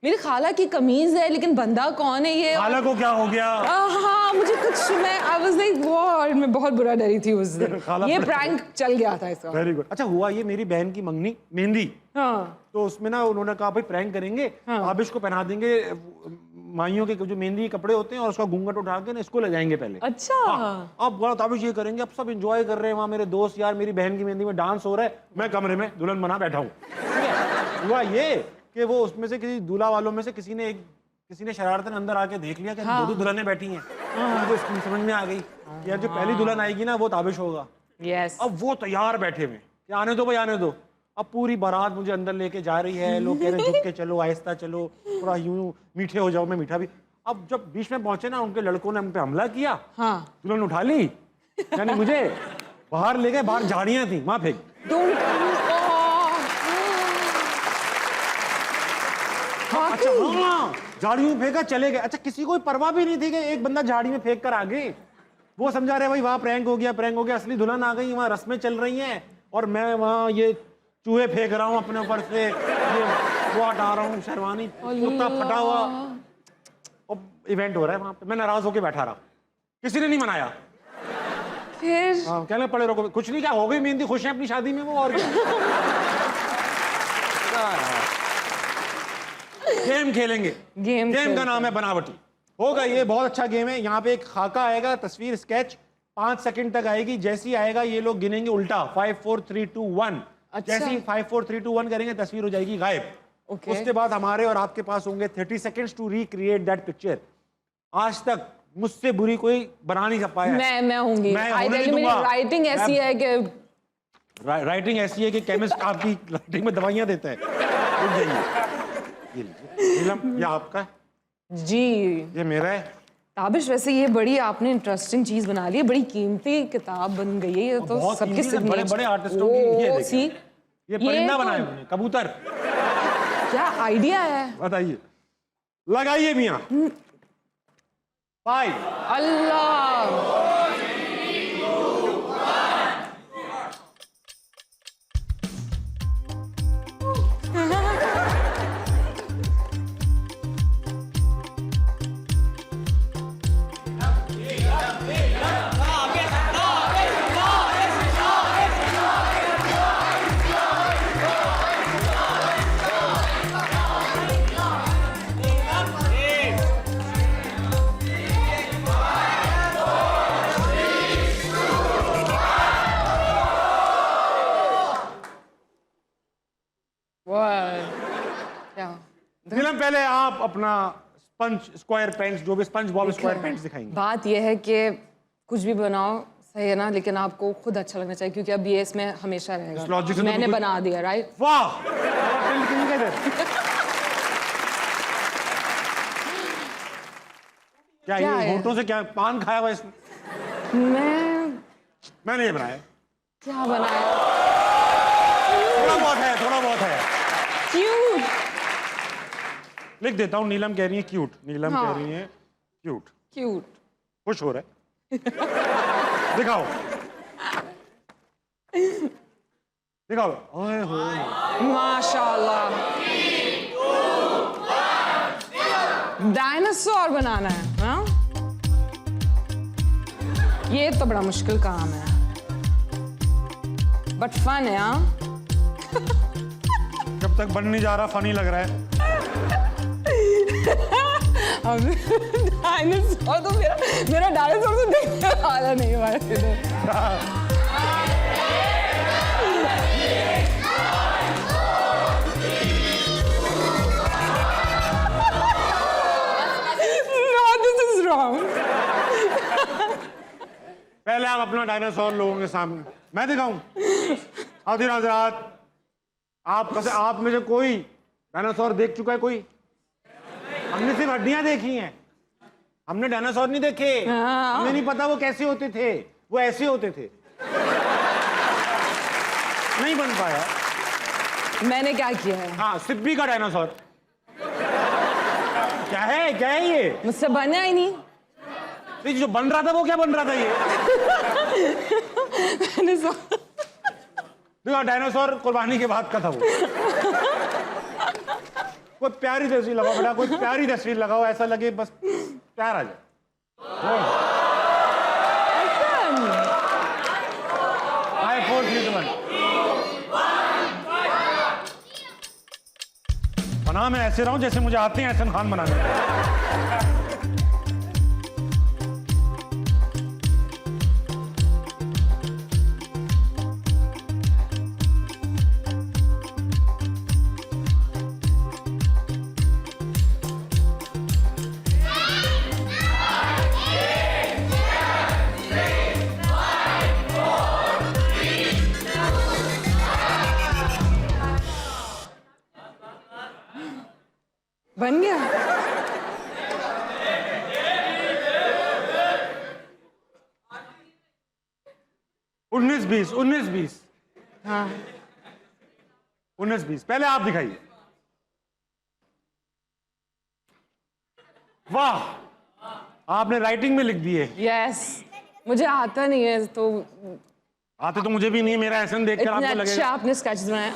मेरी खाला की कमीज है लेकिन बंदा कौन है ये? खाला को क्या हो गया? हाँ मुझे कुछ, मैं आई वाज लाइक व्हाट, मैं बहुत बुरा डरी थी उस दिन। ये प्रैंक चल गया था इसका। Very good. अच्छा हुआ ये, मेरी बहन की मंगनी मेहंदी। हाँ। तो उसमें ना उन्होंने कहा भाई प्रैंक करेंगे, ताबिश को पहना देंगे माइयों के जो मेहंदी के कपड़े होते हैं और उसका घूंघट उठा के ना इसको ले जाएंगे पहले। अच्छा। अब बड़ा ताबिश ये करेंगे, अब सब एंजॉय कर रहे हैं वहाँ, मेरे दोस्त यार, मेरी बहन की मेहंदी में डांस हो रहा है, मैं कमरे में दुल्हन बना बैठा हूँ। हुआ ये कि वो उसमें से किसी दूल्हा वालों में से किसी ने शरारतन अंदर आके देख लिया कि दो दुल्हनें बैठी हैं। तो इसकी समझ में आ गई कि यार जो पहली दुल्हन आएगी ना वो ताबिश होगा। यस। अब वो तैयार बैठे हुए कि आने दो भाई आने दो। अब पूरी बारात मुझे अंदर लेके जा रही है, लोग कह रहे हैं झुक के चलो, आहिस्ता चलो, थोड़ा यूं मीठे हो जाओ, मैं मीठा भी। अब जब बीच में पहुंचे ना, उनके लड़कों ने हम पे हमला किया। दुल्हन उठा ली, यानी मुझे बाहर ले गए, बाहर झाड़ियां थी वहां फेंक। अच्छा हाँ, झाड़ियों में फेंका, चले गए। अच्छा किसी को परवाह भी नहीं थी कि एक बंदा झाड़ी में फेंक कर आ गए। वो समझा रहे भाई वहां प्रैंक हो गया, प्रैंक हो गया। असली दुल्हन आ गई, वहां रस्में चल रही हैं और मैं वहां ये चूहे फेंक रहा हूँ अपने ऊपर से, ये वो हटा रहा हूँ, शेरवानी कुत्ता फटा हुआ। और इवेंट हो रहा है वहां पे, मैं नाराज होके बैठा रहा, किसी ने नहीं मनाया। फिर कहने पड़े रहो, कुछ नहीं, क्या हो गई मेहंदी, खुश है अपनी शादी में वो, और क्या। गेम खेलेंगे। गेम का नाम है बनावटी। होगा, ये बहुत अच्छा गेम है। यहाँ पे एक खाका आएगा, तस्वीर स्केच 5 सेकंड तक आएगी। जैसी आएगा ये लोग गिनेंगे उल्टा, 5 4 3 2 1। जैसी 5 4 3 2 1 करेंगे तस्वीर हो जाएगी गायब। उसके बाद हमारे और आपके पास होंगे 30 seconds to recreate that picture. आज तक मुझसे बुरी कोई बना नहीं पाया। मैं होंगी। राइटिंग ऐसी है कि राइटिंग ऐसी है कि केमिस्ट आपकी राइटिंग में दवाइयां देता है। ये आपका जी, ये मेरा है। ताबिश वैसे ये बड़ी आपने इंटरेस्टिंग चीज बना ली है, बड़ी कीमती किताब बन गई है ये तो। सबके बड़े बड़े आर्टिस्टों की ये परिंदा बनाए हुए, कबूतर। क्या आइडिया है, बताइए। लगाइए मियां। 5 अल्लाह। नीलम पहले आप अपना स्पंज स्क्वायर पेंट्स, जो भी स्पंज बॉब स्क्वायर पेंट्स दिखाएंगे। बात यह है कि कुछ भी बनाओ सही है ना, लेकिन आपको खुद अच्छा लगना चाहिए, क्योंकि अब ये इसमें हमेशा रहेगा। मैंने बना दिया, राइट? वाह। क्या ये होठों से क्या पान खाया हुआ इसने? मैंने ये बनाया। क्या बनाया? थोड़ा बहुत है। क्यूट। लिख देता हूँ, नीलम कह रही है क्यूट। नीलम कह रही है क्यूट। क्यूट। खुश हो रहा है। दिखाओ दिखाओ। ओए होए माशाल्लाह। डायनासोर बनाना है। हाँ, ये तो बड़ा मुश्किल काम है, बट फन है। हाँ, जब तक बन नहीं जा रहा फनी लग रहा है। अब डायनासोर तो मेरा डायनासोर तो देखने वाला नहीं है। पहले आप अपना डायनासोर लोगों के सामने, मैं दिखाऊं? आदिर हजरात, आप में से कोई डायनासोर देख चुका है? कोई? हमने सिर्फ हड्डियां देखी हैं, हमने डायनासोर नहीं देखे। हमें नहीं पता वो कैसे होते थे, वो ऐसे होते थे। नहीं बन पाया। मैंने क्या किया है? हाँ, सिब्बी का डायनासोर। क्या है ये? मुझसे बना ही नहीं। तो जो बन रहा था वो क्या बन रहा था ये? देखो, डायनासोर कुर्बानी के बाद का था वो। कोई प्यारी तस्वीर लगाओ बेटा, कोई प्यारी तस्वीर लगाओ, ऐसा लगे बस प्यार आ जाए। iPhone 3 बना मैं ऐसे रहा हूं जैसे मुझे आते हैं एहसन खान बनाने। बन गया। उन्नीस बीस। हाँ, 19-20। पहले आप दिखाइए। वाह, आपने राइटिंग में लिख दिए। यस, मुझे आता नहीं है तो। आते तो मुझे भी नहीं है, मेरा एहसन देखकर आपको इतना लगेगा। अच्छा आपने स्केच बनाया।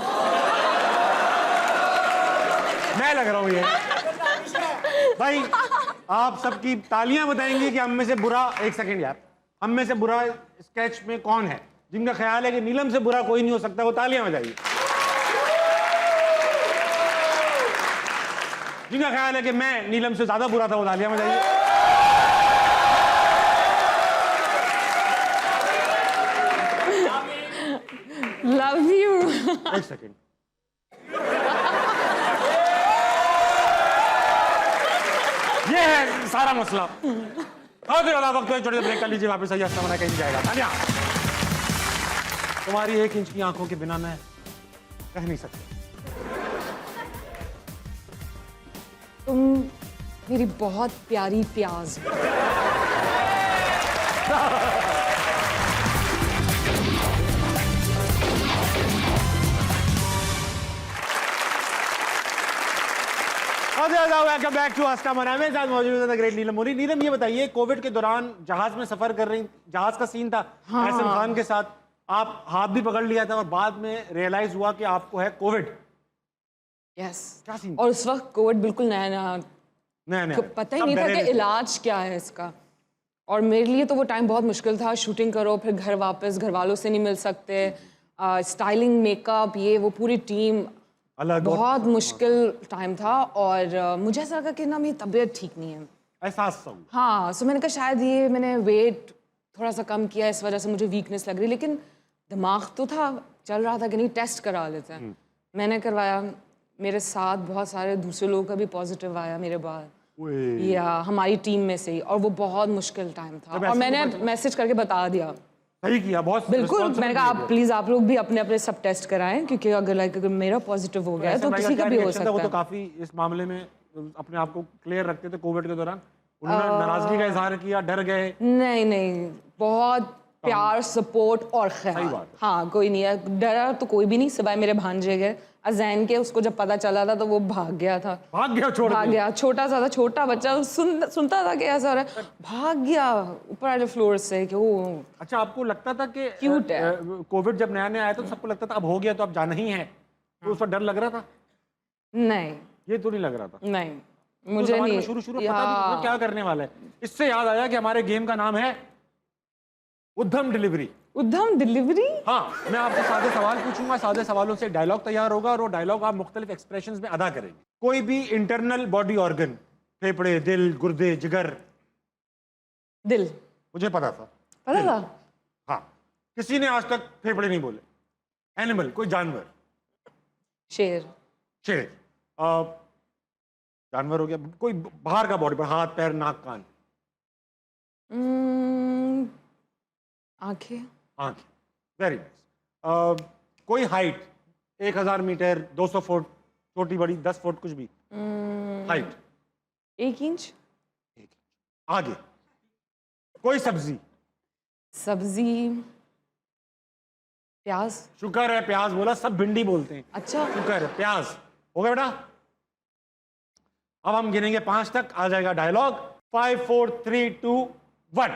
मैं लग रहा हूं ये। भाई, आप सबकी तालियां बताएंगी कि हम में से बुरा, एक सेकंड यार, हम में से बुरा स्केच में कौन है? जिनका ख्याल है कि नीलम से बुरा कोई नहीं हो सकता, वो तालियां बजाइए। जिनका ख्याल है कि मैं नीलम से ज्यादा बुरा था, वो तालियां बजाइए। Love you. एक सेकंड। ये है सारा मसला। और फिर अलावा वक्त छोटे ब्रेक कर लीजिए, वापस आइए, अच्छा बना कहीं जाएगा। तालियां। तुम्हारी 1 इंच की आंखों के बिना मैं कह नहीं सकता। तुम मेरी बहुत प्यारी प्याज हो। वेलकम बैक टू आस्था मना। मेरे साथ मौजूद है ग्रेट नीलम मोरी। नीलम, ये बताइए, कोविड के दौरान जहाज में सफर कर रही, जहाज का सीन था एहसन खान के साथ, आप हाथ भी पकड़ लिया था और बाद में रियलाइज हुआ कि आपको है कोविड। यस। क्या सीन? और उस वक्त कोविड बिल्कुल नया पता ही नहीं था कि इलाज क्या है इसका। और मेरे लिए तो वो टाइम बहुत मुश्किल था। शूटिंग करो, फिर घर वापस, घर वालों से नहीं मिल सकते, स्टाइलिंग, मेकअप, ये वो पूरी टीम, बहुत मुश्किल टाइम था। और मुझे ऐसा लगा कि ना मेरी तबीयत ठीक नहीं है, एहसास। हाँ, सो मैंने कहा शायद ये मैंने वेट थोड़ा सा कम किया, इस वजह से मुझे वीकनेस लग रही। लेकिन दिमाग तो था, चल रहा था कि नहीं टेस्ट करा लेते हैं। मैंने करवाया, मेरे साथ बहुत सारे दूसरे लोगों का भी पॉजिटिव आया मेरे बाद, या हमारी टीम में से ही। और वो बहुत मुश्किल टाइम था और मैंने मैसेज करके बता दिया। सही किया, बहुत बिल्कुल। मैंने कहा आप प्लीज आप लोग भी अपने अपने सब टेस्ट कराएं, क्योंकि अगर मेरा पॉजिटिव हो गया है तो किसी का भी हो सकता है। वो तो काफी इस मामले में अपने आप को क्लियर रखते थे कोविड के दौरान। उन्होंने नाराजगी का इजहार किया, डर गए? नहीं, बहुत प्यार, सपोर्ट और ख्याल। हाँ, कोई नहीं है, डरा तो कोई भी नहीं, सिवाय मेरे भांजे के अजैन के। उसको जब पता चला था तो वो भाग गया था। भाग गया? छोटा सा था, छोटा बच्चा, सुनता था कि ऐसा हो रहा है, भाग गया ऊपर वाले फ्लोर से कि वो। अच्छा, आपको लगता था कि क्यूट है? कोविड जब नया नया आया तो सबको लगता था अब हो गया तो अब जाना ही है, तो उस वक्त डर लग रहा था? नहीं, ये तो नहीं लग रहा था। नहीं, मुझे नहीं। शुरू में पता भी नहीं क्या करने वाला है। इससे याद आया कि हमारे गेम का नाम है उद्यम डिलीवरी। उद्यम डिलीवरी? हाँ, मैं आपसे सादे सवाल पूछूंगा, सादे सवालों से डायलॉग तैयार होगा और वो डायलॉग आप मुख्तलिफ एक्सप्रेशंस में अदा करेंगे। कोई भी इंटरनल बॉडी ऑर्गन, फेफड़े, दिल, गुर्दे, जिगर। दिल। मुझे पता था। पता था? हाँ, किसी ने आज तक फेफड़े नहीं बोले। एनिमल, कोई जानवर? शेर। जानवर हो गया। कोई बाहर का बॉडी पर, हाथ, पैर, नाक, कान? आंखें। आंखें, वेरी नाइस। कोई हाइट 1000 मीटर, 200 फुट, छोटी बड़ी, 10 फुट, कुछ भी हाइट। 1 इंच। आगे कोई सब्जी। सब्जी प्याज। शुक्र है प्याज बोला, सब भिंडी बोलते हैं। अच्छा, शुक्र है प्याज हो गया बेटा। अब हम गिनेंगे 5 तक, आ जाएगा डायलॉग। 5 4 3 2 1।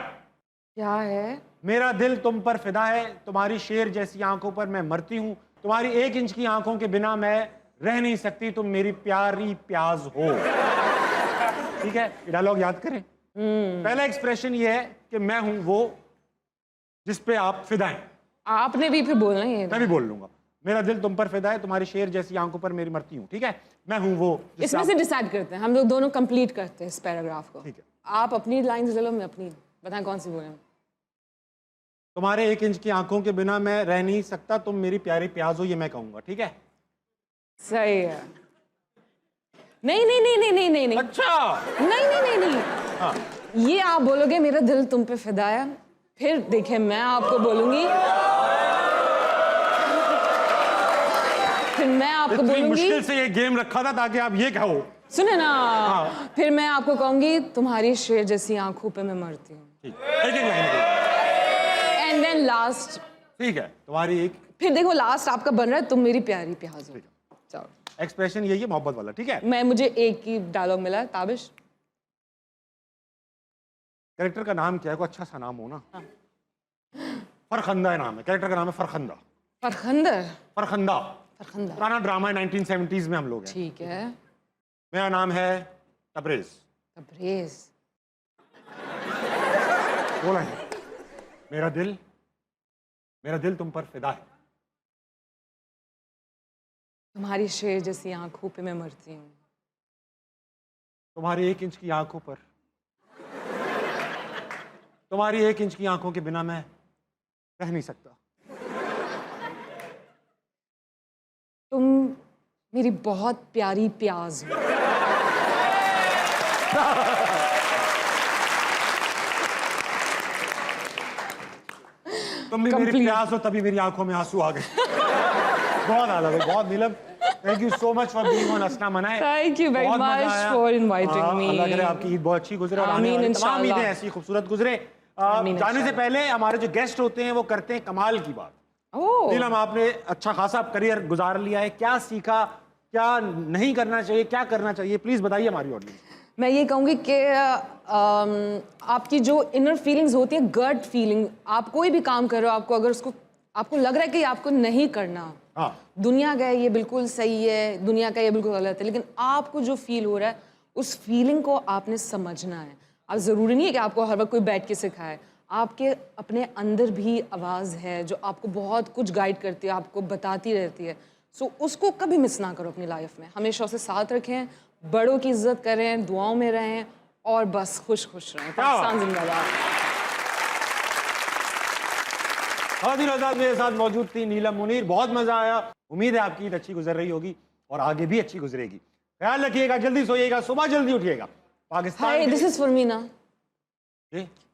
क्या है? मेरा दिल तुम पर फिदा है, तुम्हारी शेर जैसी आंखों पर मैं मरती हूँ, तुम्हारी 1 इंच की आंखों के बिना मैं रह नहीं सकती, तुम मेरी प्यारी प्याज हो। ठीक है, ये डायलॉग याद करें। पहला एक्सप्रेशन ये है कि मैं हूं वो जिस पे आप फिदा हैं। आपने भी फिर बोलना ही है। मैं भी बोल लूंगा। मेरा दिल तुम पर फिदा है, तुम्हारी शेर जैसी आंखों पर मेरी मरती हूँ। ठीक है, मैं हूं वो। इसमें से डिसाइड करते हैं, हम लोग दोनों कंप्लीट करते हैं इस पैराग्राफ को। ठीक है, आप अपनी लाइंस ले लो, मैं अपनी। बताएं कौन सी बोलें। तुम्हारे 1 इंच की आंखों के बिना मैं रह नहीं सकता, तुम मेरी प्यारी प्याज हो, ये मैं कहूंगा। ठीक है, सही है। नहीं नहीं नहीं नहीं नहीं नहीं नहीं। अच्छा, नहीं नहीं नहीं नहीं। हाँ, ये आप बोलोगे मेरा दिल तुम पे फिदा है, फिर देखिए मैं आपको बोलूंगी, फिर मैं आपको इतनी बोलूंगी, मुश्किल से ये गेम रखा था ताकि आप ये कहो। सुने ना, हाँ। फिर मैं आपको कहूंगी तुम्हारी शेर जैसी आंखों पे मैं मरती हूँ। एक लाइन। And then last. ठीक है, तुम्हारी एक, फिर देखो लास्ट आपका बन रहा है तुम मेरी प्यारी प्याज हो। चलो, एक्सप्रेशन यही है, मोहब्बत वाला। ठीक है, मैं मुझे एक ही डायलॉग मिला है। ताबिश, कैरेक्टर का नाम क्या है? कोई अच्छा सा नाम हो ना। फरखंदा है नाम है, कैरेक्टर का नाम है फरखंदा। फरखंदा। फरखंदा फरखंदा पुराना ड्रामा है, 1970s में हम लोग हैं। ठीक है। मेरा नाम है तबरेज। तबरेज। बोला है, मेरा दिल तुम पर फिदा है, तुम्हारी शेर जैसी आंखों पे मैं मरती हूँ, तुम्हारी 1 इंच की आंखों पर, तुम्हारी 1 इंच की आंखों के बिना मैं रह नहीं सकता, तुम मेरी बहुत प्यारी प्याज हो। तुम भी मेरी प्यास हो, तभी मेरी आंखों में आंसू आ गए। बहुत आला भाई, बहुत Neelam, thank you so much for being on असना मनाए। Thank you very much for inviting me. Allah करे आपकी ईद बहुत अच्छी गुजरे और आने वाली तमाम ईदें ऐसी खूबसूरत गुजरे। जाने से पहले हमारे जो गेस्ट होते हैं वो करते हैं कमाल की बात। नीलम, आपने अच्छा खासा करियर गुजार लिया है, क्या सीखा, क्या नहीं करना चाहिए, क्या करना चाहिए, प्लीज बताइए हमारी ऑडियंस। मैं ये कहूँगी कि आपकी जो इनर फीलिंग्स होती हैं, गट फीलिंग, आप कोई भी काम कर रहे हो, आपको अगर उसको आपको लग रहा है कि आपको नहीं करना, दुनिया का ये बिल्कुल सही है, दुनिया का ये बिल्कुल गलत है, लेकिन आपको जो फील हो रहा है उस फीलिंग को आपने समझना है। अब ज़रूरी नहीं है कि आपको हर वक्त कोई बैठ के सिखाए, आपके अपने अंदर भी आवाज़ है जो आपको बहुत कुछ गाइड करती है, आपको बताती रहती है। सो उसको कभी मिस ना करो अपनी लाइफ में, हमेशा उसे साथ रखें, बड़ों की इज्जत करें, दुआओं में रहें और बस खुश खुश रहें। पाकिस्तान जिंदाबाद। खातिन आज़ाद मेरे साथ मौजूद थी नीलम मुनीर, बहुत मजा आया। उम्मीद है आपकी ईद अच्छी गुजर रही होगी और आगे भी अच्छी गुजरेगी। ख्याल रखिएगा, जल्दी सोइएगा, सुबह जल्दी उठिएगा। Pakistan this is for me ना।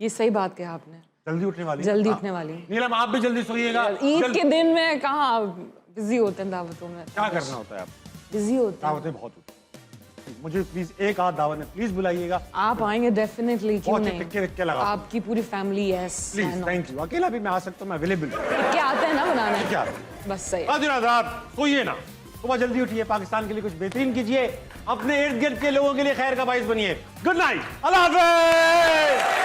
ये सही बात कहा आपने, जल्दी उठने वाली, जल्दी उठने वाली। नीलम आप भी जल्दी सोइएगा। ईद के दिन में कहाँ बिजी होते हैं दावतों में, क्या करना होता है आप? बिजी होते हैं, दावतें बहुत होती हैं। मुझे प्लीज एक आध दावत में प्लीज बुलाइएगा। आप आएंगे डेफिनेटली, क्यों नहीं, टिक्के लगा आपकी पूरी family. Yes please, thank you. अकेला भी मैं आ सकता हूँ, मैं अवेलेबल हूँ। टिक्के आते हैं ना बनाने, क्या बस सही। खातिन आज़ाद सोइए ना, सुबह जल्दी उठिए, पाकिस्तान के लिए कुछ बेहतरीन कीजिए, अपने इर्द गिर्द के लोगों के लिए खैर का बाइस बनिए। गुड नाइट, अल्लाह हाफ़िज़।